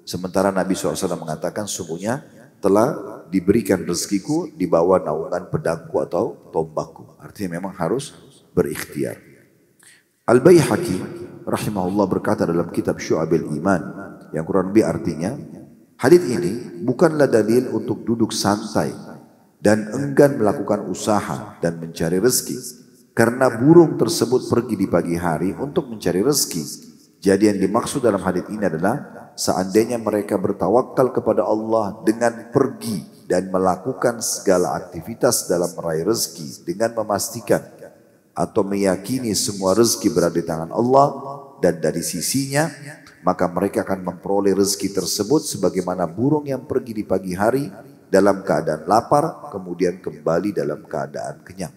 [SPEAKER 2] Sementara Nabi SAW mengatakan sungguhnya telah diberikan rezekiku di bawah naungan pedangku atau tombakku. Artinya memang harus berikhtiar. Al-Baihaqi rahimahullah berkata dalam kitab Syu'abil Iman yang kurang lebih artinya, hadits ini bukanlah dalil untuk duduk santai dan enggan melakukan usaha dan mencari rezeki. Karena burung tersebut pergi di pagi hari untuk mencari rezeki. Jadi yang dimaksud dalam hadits ini adalah seandainya mereka bertawakal kepada Allah dengan pergi dan melakukan segala aktivitas dalam meraih rezeki dengan memastikan atau meyakini semua rezeki berada di tangan Allah dan dari sisinya, maka mereka akan memperoleh rezeki tersebut sebagaimana burung yang pergi di pagi hari dalam keadaan lapar kemudian kembali dalam keadaan kenyang.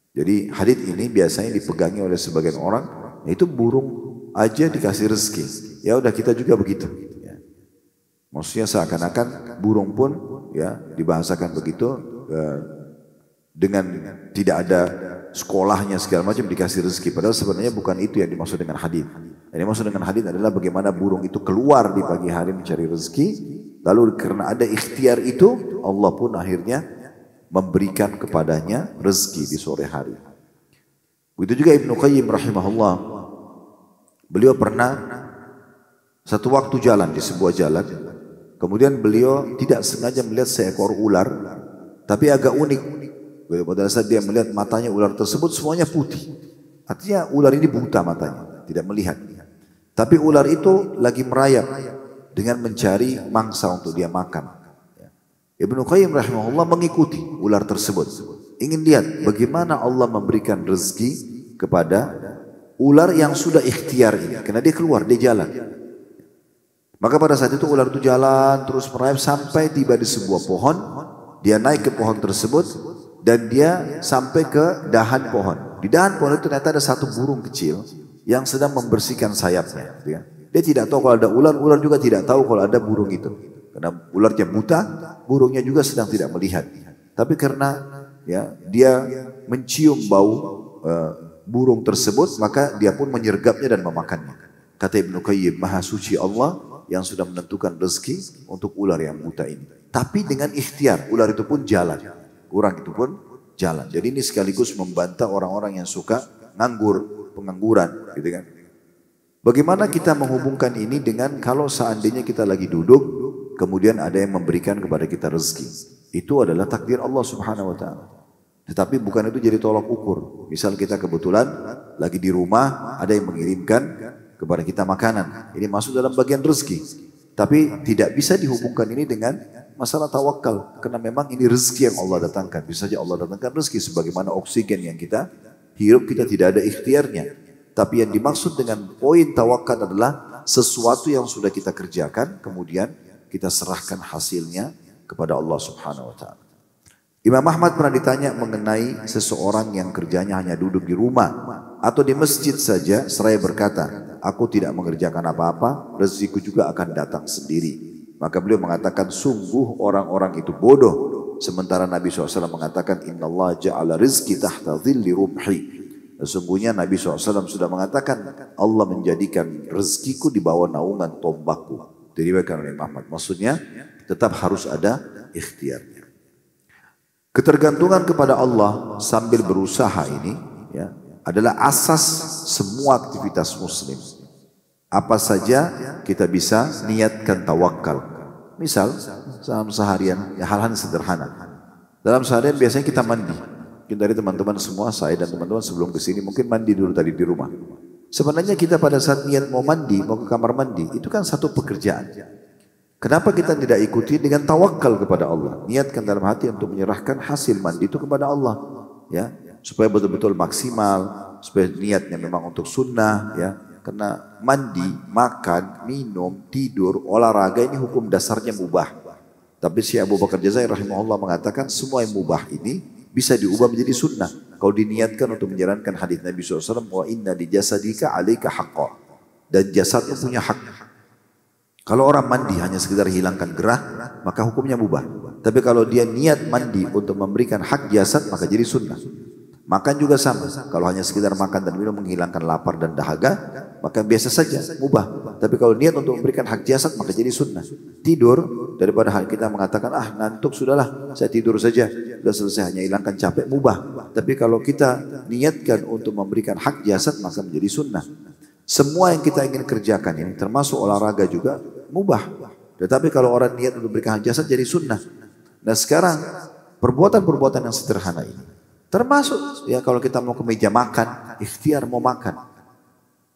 [SPEAKER 2] Jadi hadits ini biasanya dipegangi oleh sebagian orang, yaitu burung aja dikasih rezeki. Ya udah kita juga begitu. Ya. Maksudnya seakan-akan burung pun ya dibahasakan begitu dengan tidak ada sekolahnya segala macam dikasih rezeki. Padahal sebenarnya bukan itu yang dimaksud dengan hadis. Yang dimaksud dengan hadis adalah bagaimana burung itu keluar di pagi hari mencari rezeki. Lalu karena ada ikhtiar itu Allah pun akhirnya memberikan kepadanya rezeki di sore hari. Begitu juga Ibnu Qayyim rahimahullah. Beliau pernah satu waktu jalan di sebuah jalan, kemudian beliau tidak sengaja melihat seekor ular, tapi agak unik. Pada saat dia melihat matanya ular tersebut semuanya putih. Artinya ular ini buta matanya, tidak melihat. Tapi ular itu lagi merayap dengan mencari mangsa untuk dia makan. Ibnu Qayyim rahimahullah mengikuti ular tersebut. Ingin lihat bagaimana Allah memberikan rezeki kepada ular yang sudah ikhtiar ini. Karena dia keluar, dia jalan. Maka pada saat itu ular itu jalan terus merayap sampai tiba di sebuah pohon. Dia naik ke pohon tersebut dan dia sampai ke dahan pohon. Di dahan pohon itu ternyata ada satu burung kecil yang sedang membersihkan sayapnya. Dia tidak tahu kalau ada ular, ular juga tidak tahu kalau ada burung itu. Karena ularnya buta, burungnya juga sedang tidak melihat. Tapi karena ya dia mencium bau burung tersebut, maka dia pun menyergapnya dan memakannya. Kata Ibnu Qayyim, maha suci Allah yang sudah menentukan rezeki untuk ular yang buta ini. Tapi dengan ikhtiar, ular itu pun jalan. Orang itu pun jalan. Jadi ini sekaligus membantah orang-orang yang suka nganggur, pengangguran. Gitu kan. Bagaimana kita menghubungkan ini dengan kalau seandainya kita lagi duduk, kemudian ada yang memberikan kepada kita rezeki. Itu adalah takdir Allah Subhanahu Wa Taala. Tetapi bukan itu jadi tolak ukur. Misal kita kebetulan lagi di rumah, ada yang mengirimkan kepada kita makanan. Ini masuk dalam bagian rezeki. Tapi tidak bisa dihubungkan ini dengan masalah tawakal. Karena memang ini rezeki yang Allah datangkan. Bisa saja Allah datangkan rezeki sebagaimana oksigen yang kita hirup, kita tidak ada ikhtiarnya. Tapi yang dimaksud dengan poin tawakal adalah sesuatu yang sudah kita kerjakan, kemudian kita serahkan hasilnya kepada Allah Subhanahu wa taala. Imam Ahmad pernah ditanya mengenai seseorang yang kerjanya hanya duduk di rumah atau di masjid saja seraya berkata, aku tidak mengerjakan apa-apa, rezekiku juga akan datang sendiri. Maka beliau mengatakan, sungguh orang-orang itu bodoh. Sementara Nabi SAW mengatakan, Inna Allah ja'ala rizki tahta dhilli rumhi. Sesungguhnya Nabi SAW sudah mengatakan, Allah menjadikan rezekiku di bawah naungan tombakku. Diriwayatkan oleh Imam Ahmad. Maksudnya tetap harus ada ikhtiarnya. Ketergantungan kepada Allah sambil berusaha ini ya, adalah asas semua aktivitas muslim. Apa saja kita bisa niatkan tawakal. Misal dalam seharian ya, hal-hal sederhana. Dalam seharian biasanya kita mandi. Mungkin dari teman-teman semua, saya dan teman-teman sebelum kesini mungkin mandi dulu tadi di rumah. Sebenarnya kita pada saat niat mau mandi, mau ke kamar mandi, itu kan satu pekerjaan. Kenapa kita tidak ikuti dengan tawakal kepada Allah? Niatkan dalam hati untuk menyerahkan hasil mandi itu kepada Allah, ya, supaya betul-betul maksimal, supaya niatnya memang untuk sunnah, ya. Karena mandi, makan, minum, tidur, olahraga ini hukum dasarnya mubah. Tapi Syekh Abu Bakar Jazair rahimahullah mengatakan semua yang mubah ini bisa diubah menjadi sunnah. Kalau diniatkan untuk menjalankan hadis Nabi SAW, wa inna di jasadika alaika haqqa. Dan jasadmu punya hak. Kalau orang mandi hanya sekedar hilangkan gerah, maka hukumnya mubah. Tapi kalau dia niat mandi untuk memberikan hak jasad, maka jadi sunnah. Makan juga sama. Kalau hanya sekedar makan dan minum menghilangkan lapar dan dahaga, maka biasa saja, mubah. Tapi kalau niat untuk memberikan hak jasad, maka jadi sunnah. Tidur, daripada hal kita mengatakan, ngantuk sudahlah, saya tidur saja. Sudah selesai, hanya hilangkan capek, mubah. Tapi kalau kita niatkan untuk memberikan hak jasad, maka menjadi sunnah. Semua yang kita ingin kerjakan ini, termasuk olahraga juga, mubah. Tetapi kalau orang niat untuk memberikan hak jasad, jadi sunnah. Nah sekarang, perbuatan-perbuatan yang sederhana ini, termasuk ya kalau kita mau ke meja makan, ikhtiar mau makan.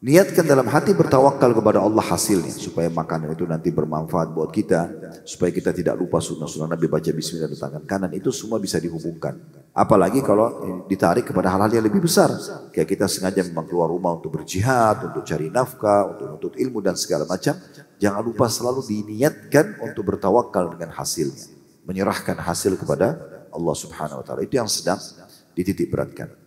[SPEAKER 2] Niatkan dalam hati bertawakal kepada Allah hasilnya. Supaya makanan itu nanti bermanfaat buat kita. Supaya kita tidak lupa sunnah-sunnah Nabi baca bismillah di tangan kanan. Itu semua bisa dihubungkan. Apalagi kalau ditarik kepada hal-hal yang lebih besar. Kayak kita sengaja memang keluar rumah untuk berjihad, untuk cari nafkah, untuk menuntut ilmu dan segala macam. Jangan lupa selalu diniatkan untuk bertawakal dengan hasilnya. Menyerahkan hasil kepada Allah Subhanahu wa taala. Itu yang sedang dititik beratkan.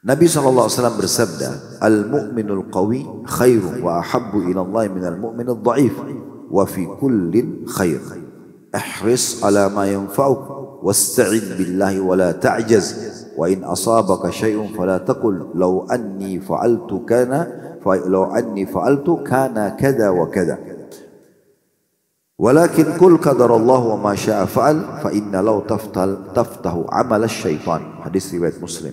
[SPEAKER 2] Nabi SAW bersabda, Al-mu'minul qawi khairu wa ahabbu ila Allah minal mu'minul dha'if wa fi kullin khair. Ihris ala ma yanfa'uk wasta'in billahi wa la ta'jaz wa in asabaka syai'un fala taqul law anni fa'altu kana kada wa kada. Walakin kul qadarallahu wa ma syaa fa'al fa inna law taftahu amal asy-syaitan. Hadis riwayat Muslim.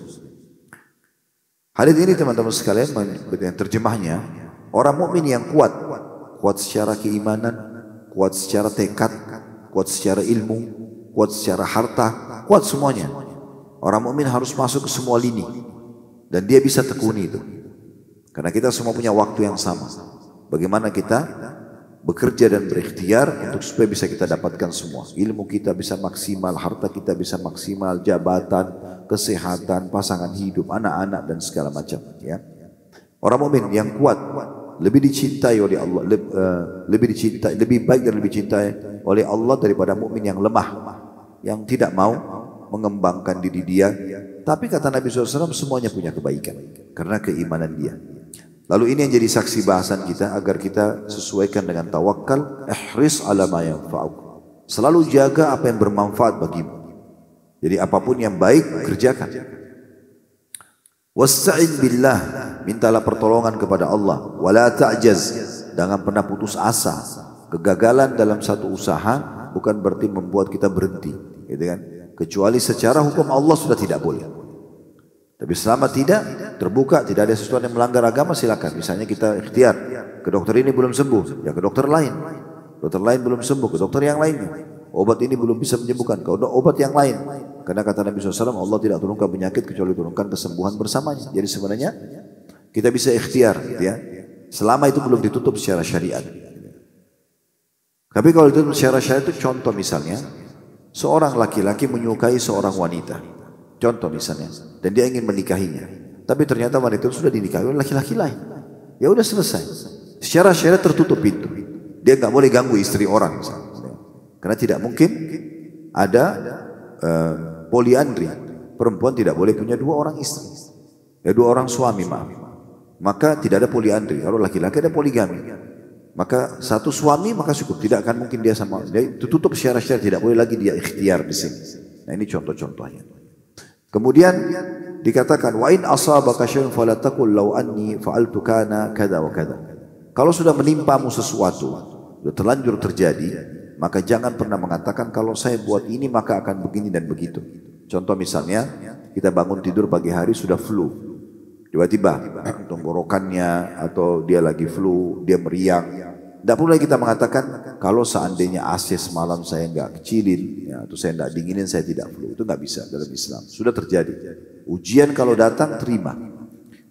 [SPEAKER 2] Hadis ini teman-teman sekalian terjemahnya, orang mukmin yang kuat, kuat secara keimanan, kuat secara tekad, kuat secara ilmu, kuat secara harta, kuat semuanya. Orang mukmin harus masuk ke semua lini dan dia bisa tekuni itu. Karena kita semua punya waktu yang sama. Bagaimana kita bekerja dan berikhtiar untuk supaya bisa kita dapatkan semua. Ilmu kita bisa maksimal, harta kita bisa maksimal, jabatan, kesehatan, pasangan hidup, anak-anak dan segala macam. Ya. Orang mukmin yang kuat lebih dicintai oleh Allah, lebih baik dan lebih dicintai oleh Allah daripada mukmin yang lemah, yang tidak mau mengembangkan diri dia. Tapi kata Nabi SAW semuanya punya kebaikan karena keimanan dia. Lalu ini yang jadi saksi bahasan kita agar kita sesuaikan dengan tawakal. Ihris ala ma yanfa'uk. Selalu jaga apa yang bermanfaat bagimu. Jadi apapun yang baik kerjakan. Wasta'in billah, mintalah pertolongan kepada Allah. Wala ta'jaz, jangan pernah putus asa. Kegagalan dalam satu usaha bukan berarti membuat kita berhenti, gitu kan? Kecuali secara hukum Allah sudah tidak boleh. Tapi selama tidak terbuka, tidak ada sesuatu yang melanggar agama, silakan. Misalnya kita ikhtiar, ke dokter ini belum sembuh, ya ke dokter lain. Dokter lain belum sembuh, ke dokter yang lainnya. Obat ini belum bisa menyembuhkan, ke obat yang lain. Karena kata Nabi SAW, Allah tidak turunkan penyakit kecuali turunkan kesembuhan bersamanya. Jadi sebenarnya kita bisa ikhtiar, gitu ya. Selama itu belum ditutup secara syariat. Tapi kalau ditutup secara syariat itu contoh misalnya, seorang laki-laki menyukai seorang wanita. Contoh misalnya, dan dia ingin menikahinya. Tapi ternyata wanita itu sudah dinikahi oleh laki-laki lain. Ya udah selesai. Secara syariat tertutup pintu. Dia nggak boleh ganggu istri orang. Misalnya. Karena tidak mungkin ada poliandri. Perempuan tidak boleh punya 2 orang istri. 2 orang suami, maaf. Maka tidak ada poliandri. Kalau laki-laki ada poligami. Maka 1 suami maka cukup. Tidak akan mungkin dia sama. Dia tutup syarat-syarat, tidak boleh lagi dia ikhtiar di sini. Nah ini contoh-contohnya. Kemudian dikatakan wa in asabaka syai'un fala taqul law anni fa'altu kana kada wa kada. Kalau sudah menimpamu sesuatu, sudah terlanjur terjadi, maka jangan pernah mengatakan kalau saya buat ini maka akan begini dan begitu. Contoh misalnya kita bangun tidur pagi hari sudah flu. Tiba-tiba tenggorokannya atau dia lagi flu, dia meriang. Tidak perlu lagi kita mengatakan kalau seandainya AC semalam saya nggak kecilin, ya, atau saya nggak dinginin saya tidak flu. Itu nggak bisa dalam Islam. Sudah terjadi. Ujian kalau datang terima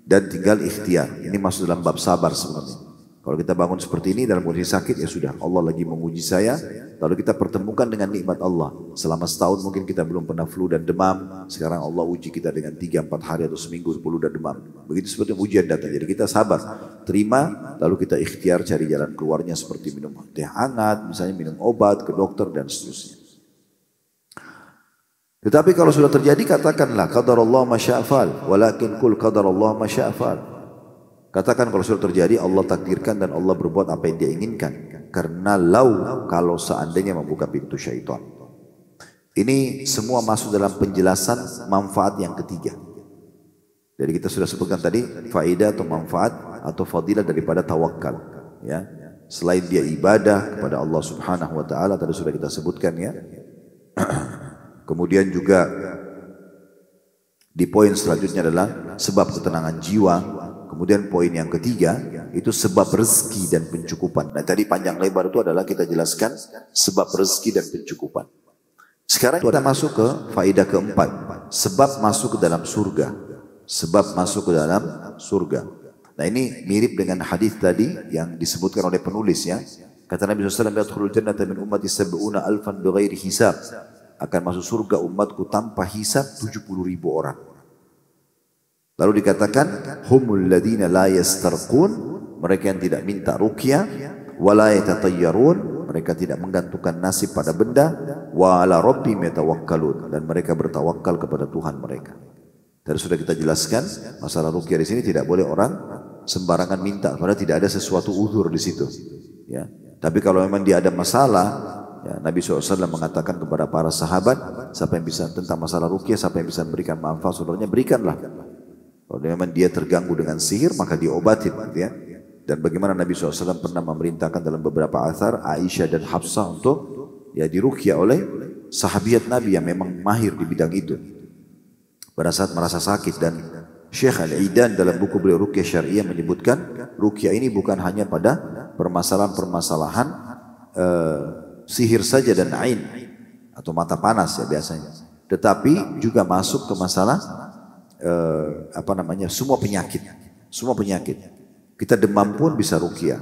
[SPEAKER 2] dan tinggal ikhtiar. Ini masuk dalam bab sabar sebenarnya. Kalau kita bangun seperti ini dalam kondisi sakit ya sudah Allah lagi menguji saya. Lalu kita pertemukan dengan nikmat Allah. Selama setahun mungkin kita belum pernah flu dan demam. Sekarang Allah uji kita dengan 3-4 hari atau seminggu flu dan demam. Begitu seperti ujian datang. Jadi kita sabar, terima, lalu kita ikhtiar cari jalan keluarnya seperti minum teh hangat, misalnya minum obat, ke dokter dan seterusnya. Tetapi kalau sudah terjadi katakanlah qadarullah ma syaa fa'al, walakin qul qadarullah ma syaa fa'al. Katakan kalau sudah terjadi Allah takdirkan dan Allah berbuat apa yang dia inginkan. Karena kalau seandainya membuka pintu syaitan. Ini semua masuk dalam penjelasan manfaat yang ketiga. Jadi kita sudah sebutkan tadi faedah atau manfaat atau fadilah daripada tawakal. Ya, selain dia ibadah kepada Allah Subhanahu Wa Taala tadi sudah kita sebutkan ya. Kemudian juga di poin selanjutnya adalah sebab ketenangan jiwa. Kemudian poin yang ketiga itu sebab rezeki dan pencukupan. Nah tadi panjang lebar itu adalah kita jelaskan sebab rezeki dan pencukupan. Sekarang kita masuk ke faedah keempat. Sebab masuk ke dalam surga. Sebab masuk ke dalam surga. Nah ini mirip dengan hadis tadi yang disebutkan oleh penulis ya. Kata Nabi SAW, "Yadkhulul jannata min ummati sab'una alfan bighairi hisab." Akan masuk surga umatku tanpa hisab 70.000 orang. Lalu dikatakan humul ladina la yastarqun, mereka yang tidak minta ruqyah, wala yatatayyarun, mereka tidak menggantungkan nasib pada benda, wa ala rabbihim yatawakkalun, dan mereka bertawakal kepada Tuhan mereka. Tadi sudah kita jelaskan masalah ruqyah di sini tidak boleh orang sembarangan minta, padahal tidak ada sesuatu uzur di situ. Ya. Tapi kalau memang dia ada masalah, ya, Nabi SAW mengatakan kepada para sahabat, siapa yang bisa tentang masalah ruqyah, siapa yang bisa memberikan manfaat saudaranya, berikanlah. Kalau memang dia terganggu dengan sihir, maka diobatin. Gitu ya. Dan bagaimana Nabi SAW pernah memerintahkan dalam beberapa athar, Aisyah dan Hafsah untuk ya diruqyah oleh sahabiat Nabi yang memang mahir di bidang itu. Pada saat merasa sakit, dan Syekh Al-Idan dalam buku beliau Ruqyah Syariah menyebutkan, ruqyah ini bukan hanya pada permasalahan-permasalahan sihir saja dan ain atau mata panas ya biasanya, tetapi juga masuk ke masalah semua penyakit. Kita demam pun bisa ruqyah,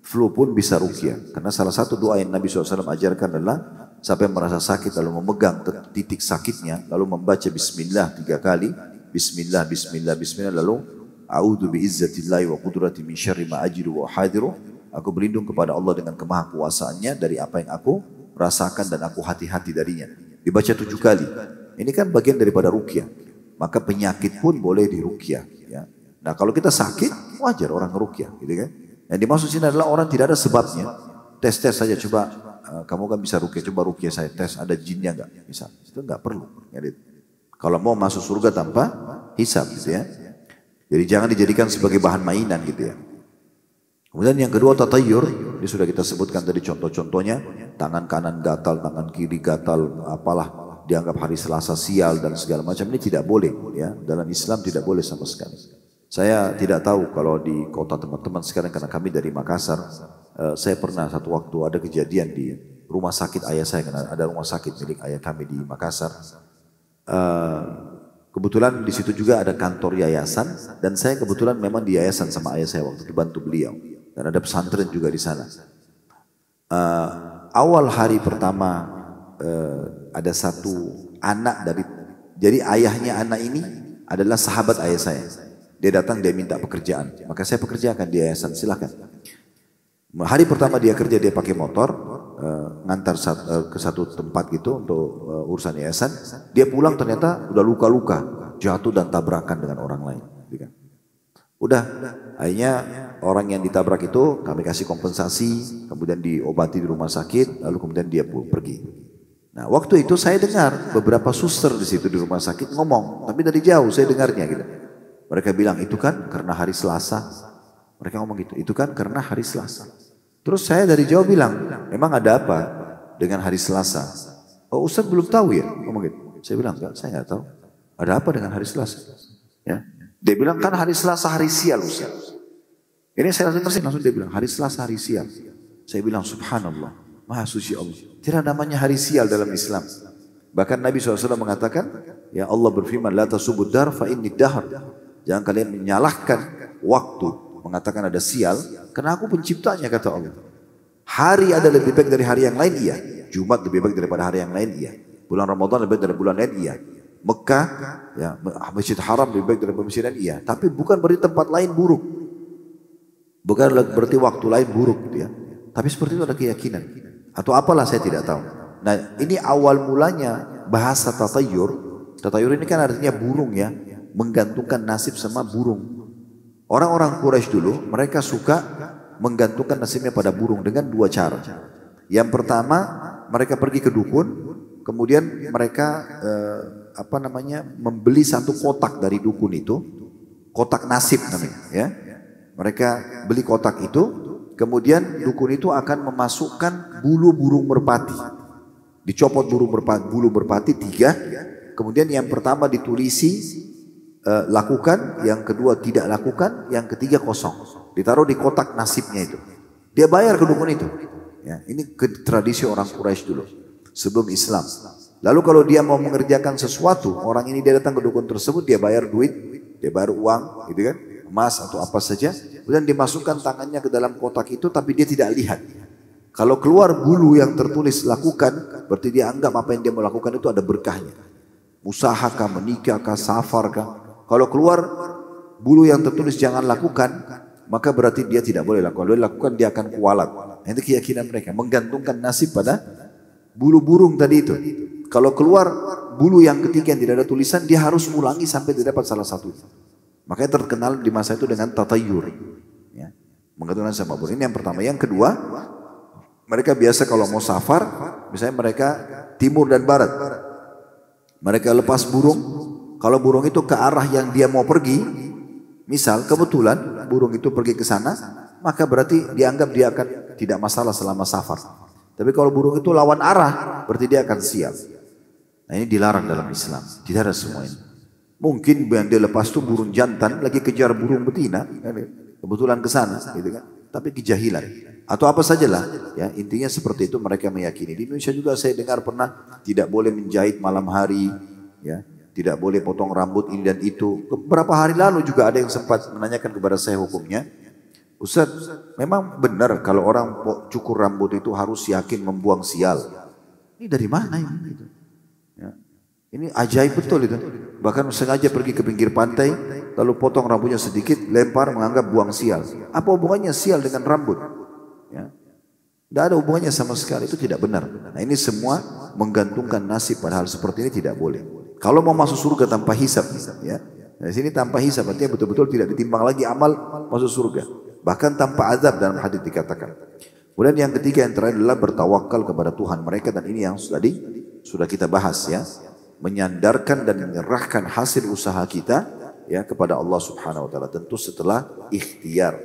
[SPEAKER 2] flu pun bisa ruqyah. Karena salah satu doa yang Nabi SAW ajarkan adalah siapa yang merasa sakit lalu memegang titik sakitnya lalu membaca Bismillah 3 kali, Bismillah, Bismillah, Bismillah, lalu A'udzu bi'izzatillahi wa qudrati min syarri ma ajidu wa hadiru. Aku berlindung kepada Allah dengan kemahakuasaannya dari apa yang aku rasakan dan aku hati-hati darinya. Dibaca 7 kali. Ini kan bagian daripada ruqyah. Maka penyakit pun boleh diruqyah. Ya. Nah kalau kita sakit, wajar orang ngeruqyah. Gitu kan? Yang dimaksud sini adalah orang tidak ada sebabnya. Tes-tes saja, coba kamu kan bisa ruqyah, coba ruqyah saya tes, ada jinnya enggak? Misal, itu enggak perlu. Kalau mau masuk surga tanpa hisab gitu ya. Jadi jangan dijadikan sebagai bahan mainan gitu ya. Kemudian yang kedua tatayyur, ini sudah kita sebutkan tadi contoh-contohnya, tangan kanan gatal, tangan kiri gatal, apalah. Dianggap hari Selasa sial dan segala macam, ini tidak boleh ya, dalam Islam tidak boleh sama sekali. Saya tidak tahu kalau di kota teman-teman sekarang, karena kami dari Makassar, saya pernah satu waktu ada kejadian di rumah sakit ayah saya, karena ada rumah sakit milik ayah kami di Makassar. Kebetulan di situ juga ada kantor yayasan, dan saya kebetulan memang di yayasan sama ayah saya waktu itu bantu beliau, dan ada pesantren juga di sana. Awal hari pertama ada satu anak jadi ayahnya anak ini adalah sahabat ayah saya. Dia datang, dia minta pekerjaan, maka saya pekerjakan di yayasan, silakan. Hari pertama dia kerja, dia pakai motor, ngantar ke satu tempat gitu untuk urusan yayasan. Dia pulang ternyata udah luka-luka, jatuh dan tabrakan dengan orang lain. Gitu kan. Udah, akhirnya orang yang ditabrak itu kami kasih kompensasi, kemudian diobati di rumah sakit, lalu kemudian dia pergi. Nah, waktu itu saya dengar beberapa suster di situ di rumah sakit ngomong, tapi dari jauh saya dengarnya gitu. Mereka bilang, itu kan karena hari Selasa. Mereka ngomong gitu, itu kan karena hari Selasa. Terus saya dari jauh bilang, memang ada apa dengan hari Selasa? Oh, Ustaz belum tahu ya? Ngomong gitu. Saya bilang, enggak, saya enggak tahu. Ada apa dengan hari Selasa? Ya. Dia bilang, kan hari Selasa hari sial, Ustaz. Ini saya langsung dia bilang, hari Selasa hari sial. Saya bilang, subhanallah, maha suci Allah. Tidak namanya hari sial dalam Islam. Bahkan Nabi SAW mengatakan, ya Allah berfirman, la tasubud dar fa inni dahar. Jangan kalian menyalahkan waktu, mengatakan ada sial, karena aku penciptanya, kata Allah. Hari ada lebih baik dari hari yang lain, iya. Jumat lebih baik daripada hari yang lain, iya. Bulan Ramadan lebih baik dari bulan lain, iya. Mekah, ya, Masjid Haram lebih baik daripada masjid lain, iya. Tapi bukan berarti tempat lain buruk. Bukan berarti waktu lain buruk, gitu ya. Tapi seperti itu ada keyakinan. Atau apalah saya tidak tahu. Nah, ini awal mulanya bahasa tatayur. Tatayur ini kan artinya burung ya. Menggantungkan nasib sama burung. Orang-orang Quraisy dulu, mereka suka menggantungkan nasibnya pada burung dengan dua cara. Yang pertama, mereka pergi ke dukun, kemudian mereka membeli satu kotak dari dukun itu, kotak nasib namanya. Ya, mereka beli kotak itu, kemudian dukun itu akan memasukkan bulu burung merpati, dicopot bulu merpati 3, kemudian yang pertama ditulisi lakukan, yang kedua tidak lakukan, yang ketiga kosong. Ditaruh di kotak nasibnya itu. Dia bayar ke dukun itu. Ya, ini tradisi orang Quraisy dulu sebelum Islam. Lalu kalau dia mau mengerjakan sesuatu, orang ini dia datang ke dukun tersebut, dia bayar duit, dia bayar uang, gitu kan, emas atau apa saja, kemudian dimasukkan tangannya ke dalam kotak itu, tapi dia tidak lihat. Kalau keluar bulu yang tertulis lakukan, berarti dia anggap apa yang dia melakukan itu ada berkahnya. Usaha kah, menikah kah, safar kah. Kalau keluar bulu yang tertulis jangan lakukan, maka berarti dia tidak boleh lakukan. Kalau dia lakukan dia akan kualat. Itu keyakinan mereka, menggantungkan nasib pada bulu burung tadi itu. Kalau keluar bulu yang ketiga yang tidak ada tulisan, dia harus ulangi sampai dia dapat salah satu. Makanya terkenal di masa itu dengan tatayur. Ya, menggantungkan sama burung. Ini yang pertama. Yang kedua, mereka biasa kalau mau safar, misalnya mereka timur dan barat. Mereka lepas burung. Kalau burung itu ke arah yang dia mau pergi, misal kebetulan burung itu pergi ke sana, maka berarti dianggap dia akan tidak masalah selama safar. Tapi kalau burung itu lawan arah, berarti dia akan sial. Nah, ini dilarang dalam Islam. Tidak ada semua ini. Mungkin yang dia lepas itu burung jantan lagi kejar burung betina, kebetulan ke sana, gitu kan. Tapi kejahilan atau apa sajalah, ya intinya seperti itu mereka meyakini. Di Indonesia juga saya dengar pernah tidak boleh menjahit malam hari, ya. Tidak boleh potong rambut ini dan itu. Beberapa hari lalu juga ada yang sempat menanyakan kepada saya hukumnya. Ustaz, memang benar kalau orang cukur rambut itu harus yakin membuang sial. Ini dari mana ini? Ya. Ini ajaib betul itu. Bahkan sengaja pergi ke pinggir pantai, lalu potong rambutnya sedikit, lempar menganggap buang sial. Apa hubungannya sial dengan rambut? Ya. Tidak ada hubungannya sama sekali, itu tidak benar. Nah, ini semua menggantungkan nasib pada hal seperti ini tidak boleh. Kalau mau masuk surga tanpa hisab, ya. Di sini tanpa hisab artinya betul-betul tidak ditimbang lagi amal masuk surga. Bahkan tanpa azab dalam hadis dikatakan. Kemudian yang ketiga yang terakhir adalah bertawakal kepada Tuhan mereka, dan ini yang sudah kita bahas ya. Menyandarkan dan menyerahkan hasil usaha kita ya kepada Allah Subhanahu wa taala, tentu setelah ikhtiar.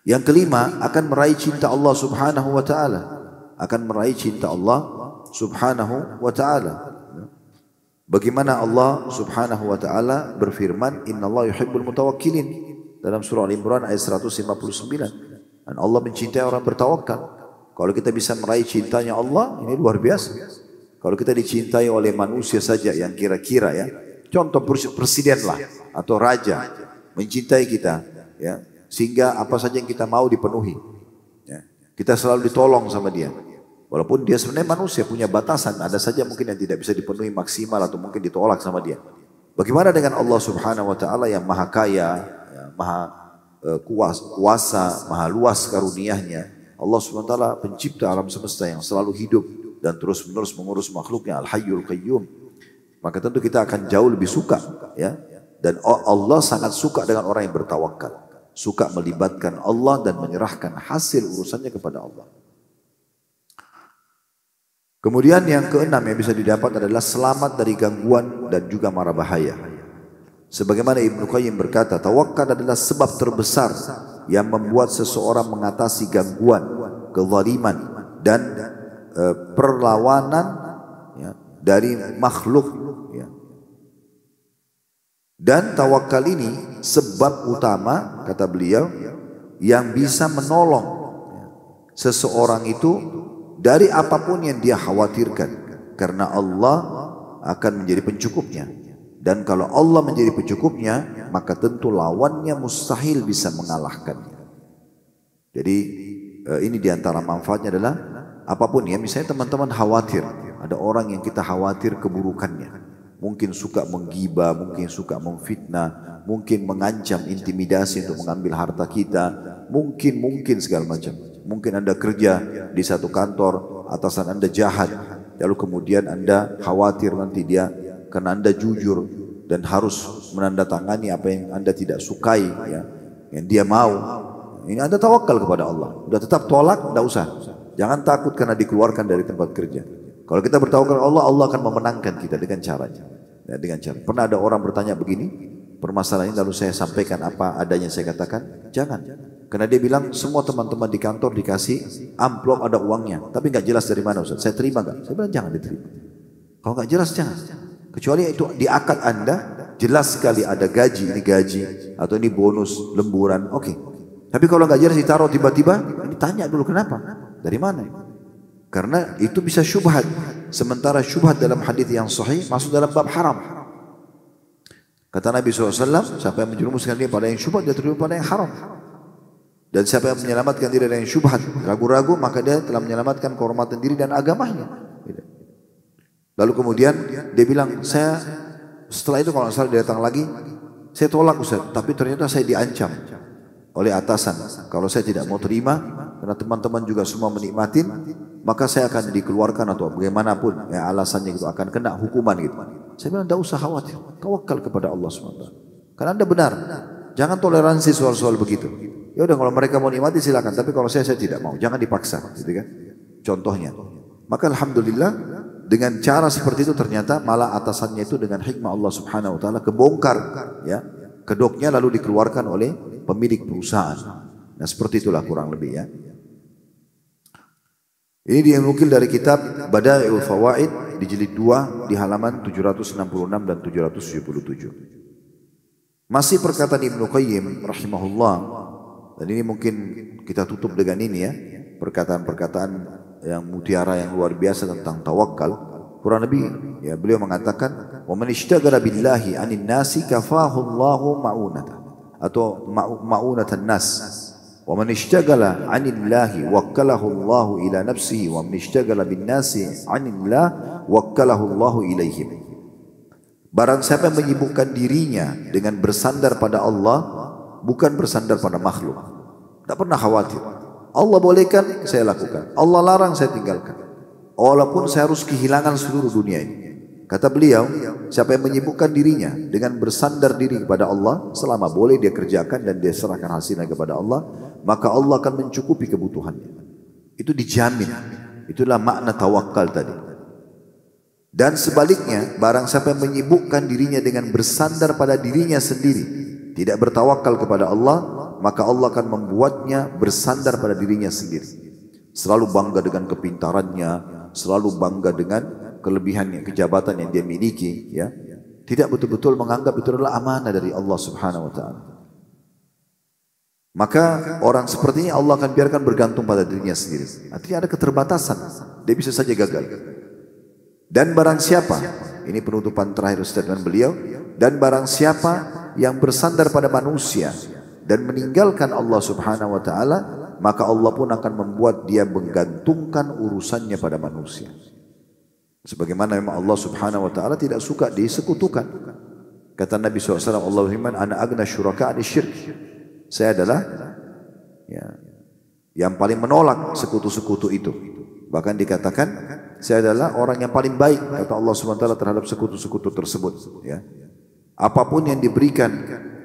[SPEAKER 2] Yang kelima, akan meraih cinta Allah Subhanahu wa taala. Akan meraih cinta Allah Subhanahu wa taala. Bagaimana Allah Subhanahu wa taala berfirman, "Innallaha yuhibbul mutawakkilin" dalam surah Al-Imran ayat 159. Dan Allah mencintai orang bertawakal. Kalau kita bisa meraih cintanya Allah, ini luar biasa. Kalau kita dicintai oleh manusia saja yang kira-kira ya, contoh presiden lah atau raja mencintai kita, ya, sehingga apa saja yang kita mau dipenuhi. Ya. Kita selalu ditolong sama dia. Walaupun dia sebenarnya manusia punya batasan, ada saja mungkin yang tidak bisa dipenuhi maksimal atau mungkin ditolak sama dia. Bagaimana dengan Allah Subhanahu wa taala yang maha kaya, ya, maha kuasa, maha luas karunia-Nya, Allah SWT pencipta alam semesta yang selalu hidup dan terus-menerus mengurus makhluknya, Al-Hayyul Qayyum. Maka tentu kita akan jauh lebih suka, ya. Dan Allah sangat suka dengan orang yang bertawakal, suka melibatkan Allah dan menyerahkan hasil urusannya kepada Allah. Kemudian yang keenam yang bisa didapat adalah selamat dari gangguan dan juga mara bahaya. Sebagaimana Ibnu Qayyim berkata, tawakal adalah sebab terbesar yang membuat seseorang mengatasi gangguan, kezaliman dan perlawanan, ya, dari makhluk. Ya. Dan tawakal ini sebab utama, kata beliau, yang bisa menolong, ya, seseorang itu dari apapun yang dia khawatirkan, karena Allah akan menjadi pencukupnya. Dan kalau Allah menjadi pencukupnya, maka tentu lawannya mustahil bisa mengalahkannya. Jadi ini diantara manfaatnya adalah apapun, ya, misalnya teman-teman khawatir, ada orang yang kita khawatir keburukannya, mungkin suka menggibah, mungkin suka memfitnah, mungkin mengancam, intimidasi untuk mengambil harta kita, mungkin segala macam. Mungkin Anda kerja di satu kantor, atasan Anda jahat, lalu kemudian Anda khawatir nanti dia, karena Anda jujur dan harus menandatangani apa yang Anda tidak sukai, ya, yang dia mau. Ini Anda tawakal kepada Allah. Udah tetap tolak, tidak usah. Jangan takut karena dikeluarkan dari tempat kerja. Kalau kita bertawakal Allah, Allah akan memenangkan kita dengan caranya. Ya, dengan cara. Pernah ada orang bertanya begini, permasalahan ini, lalu saya sampaikan apa adanya saya katakan, jangan. Karena dia bilang semua teman-teman di kantor dikasih amplop ada uangnya, tapi nggak jelas dari mana Ustaz. Saya terima nggak? Saya bilang jangan diterima. Kalau nggak jelas jangan. Kecuali itu di akad Anda jelas sekali ada gaji, ini gaji atau ini bonus lemburan, oke. Tapi kalau nggak jelas ditaruh tiba-tiba, ini tanya dulu kenapa, dari mana? Karena itu bisa syubhat. Sementara syubhat dalam hadis yang sahih masuk dalam bab haram. Kata Nabi SAW, siapa yang menjerumuskan dia pada yang syubhat, dia terlibat pada yang haram. Dan siapa yang menyelamatkan diri dari yang syubhat, ragu-ragu, maka dia telah menyelamatkan kehormatan diri dan agamanya. Lalu kemudian dia bilang, saya setelah itu kalau salah dia datang lagi, saya tolak Ustaz, tapi ternyata saya diancam oleh atasan. Kalau saya tidak mau terima, karena teman-teman juga semua menikmatin, maka saya akan dikeluarkan atau bagaimanapun, ya, alasannya itu akan kena hukuman gitu. Saya bilang tidak usah khawatir, tawakal kepada Allah SWT. Karena Anda benar, jangan toleransi soal-soal begitu. Ya udah kalau mereka mau nikmati silakan, tapi kalau saya tidak mau, jangan dipaksa, gitu kan? Contohnya. Maka alhamdulillah dengan cara seperti itu ternyata malah atasannya itu dengan hikmah Allah Subhanahu wa taala kebongkar, ya. Kedoknya lalu dikeluarkan oleh pemilik perusahaan. Nah, seperti itulah kurang lebih, ya. Ini dinukil dari kitab Bada'iul Fawaid di jilid 2 di halaman 766 dan 777. Masih perkataan Ibnu Qayyim rahimahullah, dan ini mungkin kita tutup dengan ini, ya, perkataan-perkataan yang mutiara yang luar biasa tentang tawakal. Kurang lebih, ya, beliau mengatakan, "Wa man ishtaghala billahi 'anil nasi kafahu Allahu ma'unatan," atau ma'unatan nas. Wa man ishtaghala 'anillahi wakkalahu Allahu ila nafsihi wa man ishtaghala bin nasi 'anillah wakkalahu Allahu ilaihim. Barang siapa yang menyibukkan dirinya dengan bersandar pada Allah, bukan bersandar pada makhluk. Tak pernah khawatir. Allah bolehkan, saya lakukan. Allah larang, saya tinggalkan. Walaupun saya harus kehilangan seluruh dunia ini. Kata beliau, siapa yang menyibukkan dirinya dengan bersandar diri kepada Allah, selama boleh dia kerjakan dan dia serahkan hasilnya kepada Allah, maka Allah akan mencukupi kebutuhannya. Itu dijamin. Itulah makna tawakal tadi. Dan sebaliknya, barang siapa yang menyibukkan dirinya dengan bersandar pada dirinya sendiri, tidak bertawakal kepada Allah, maka Allah akan membuatnya bersandar pada dirinya sendiri. Selalu bangga dengan kepintarannya, selalu bangga dengan kelebihannya, kejabatan yang dia miliki, ya. Tidak betul-betul menganggap itu adalah amanah dari Allah Subhanahu wa taala. Maka orang seperti ini Allah akan biarkan bergantung pada dirinya sendiri. Artinya ada keterbatasan, dia bisa saja gagal. Dan barang siapa, ini penutupan terakhir statement beliau, dan barang siapa yang bersandar pada manusia dan meninggalkan Allah Subhanahu wa taala, maka Allah pun akan membuat dia menggantungkan urusannya pada manusia. Sebagaimana memang Allah Subhanahu wa taala tidak suka disekutukan. Kata Nabi SAW, Allahumma ana agna syuraka' ani syirk. Saya adalah, ya, yang paling menolak sekutu-sekutu itu. Bahkan dikatakan, saya adalah orang yang paling baik, kata Allah SWT terhadap sekutu-sekutu tersebut. Ya. Apapun yang diberikan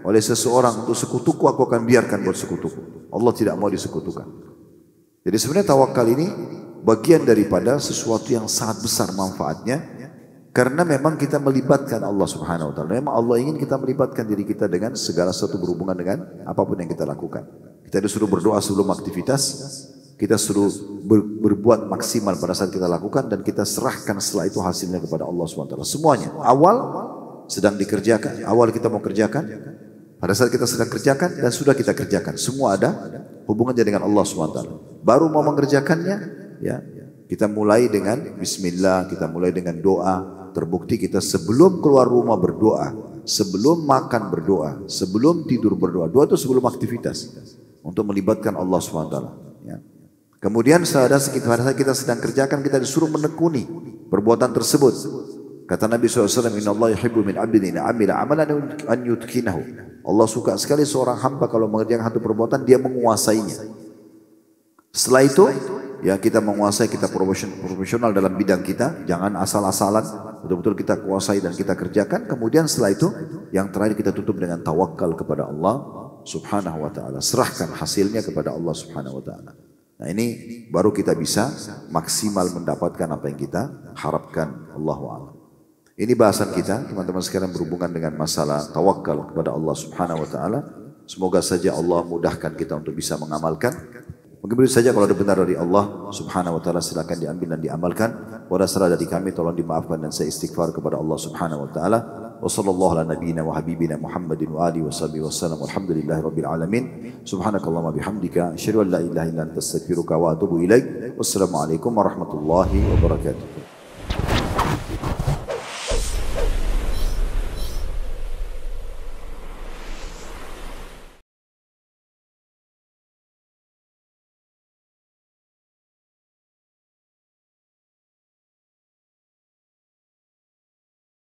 [SPEAKER 2] oleh seseorang untuk sekutuku, aku akan biarkan buat sekutuku. Allah tidak mau disekutukan. Jadi sebenarnya tawakal ini bagian daripada sesuatu yang sangat besar manfaatnya, karena memang kita melibatkan Allah Subhanahu Wa Taala. Memang Allah ingin kita melibatkan diri kita dengan segala sesuatu berhubungan dengan apapun yang kita lakukan. Kita disuruh berdoa sebelum aktivitas, kita suruh berbuat maksimal pada saat kita lakukan, dan kita serahkan setelah itu hasilnya kepada Allah Subhanahu Wa Taala. Semuanya awal sedang dikerjakan, awal kita mau kerjakan, pada saat kita sedang kerjakan, dan sudah kita kerjakan, semua ada hubungannya dengan Allah Subhanahu Wa Taala. Baru mau mengerjakannya, ya kita mulai dengan Bismillah, kita mulai dengan doa. Terbukti kita sebelum keluar rumah berdoa, sebelum makan berdoa, sebelum tidur berdoa. Doa itu sebelum aktivitas untuk melibatkan Allah SWT. Ya. Kemudian pada saat kita sedang kerjakan, kita disuruh menekuni perbuatan tersebut. Kata Nabi SAW, Inna Allah yuhibbu min abdin amila amalan an yutkinahu. Allah suka sekali seorang hamba kalau mengerjakan satu perbuatan, dia menguasainya. Setelah itu, ya kita menguasai, kita profesional dalam bidang kita, jangan asal-asalan, betul-betul kita kuasai dan kita kerjakan. Kemudian setelah itu, yang terakhir kita tutup dengan tawakal kepada Allah Subhanahu Wa Taala, serahkan hasilnya kepada Allah Subhanahu Wa Taala. Nah ini baru kita bisa maksimal mendapatkan apa yang kita harapkan. Allahu a'lam. Ini bahasan kita, teman-teman sekalian, berhubungan dengan masalah tawakal kepada Allah Subhanahu Wa Taala. Semoga saja Allah mudahkan kita untuk bisa mengamalkan. Mungkin begitu saja. Kalau ada benar dari Allah Subhanahu Wa Taala, silakan diambil dan diamalkan. Kalau ada salah dari kami, tolong dimaafkan, dan saya istighfar kepada Allah Subhanahu Wa Taala. Wa sallallahu ala nabiyyina wa habibina Muhammadin wa alihi washabihi wasallam. Walhamdulillahirabbil alamin. Subhanakallahumma bihamdika asyhadu an la ilaha illa anta astaghfiruka wa atubu ilaik. Wassalamualaikum warahmatullahi wabarakatuh.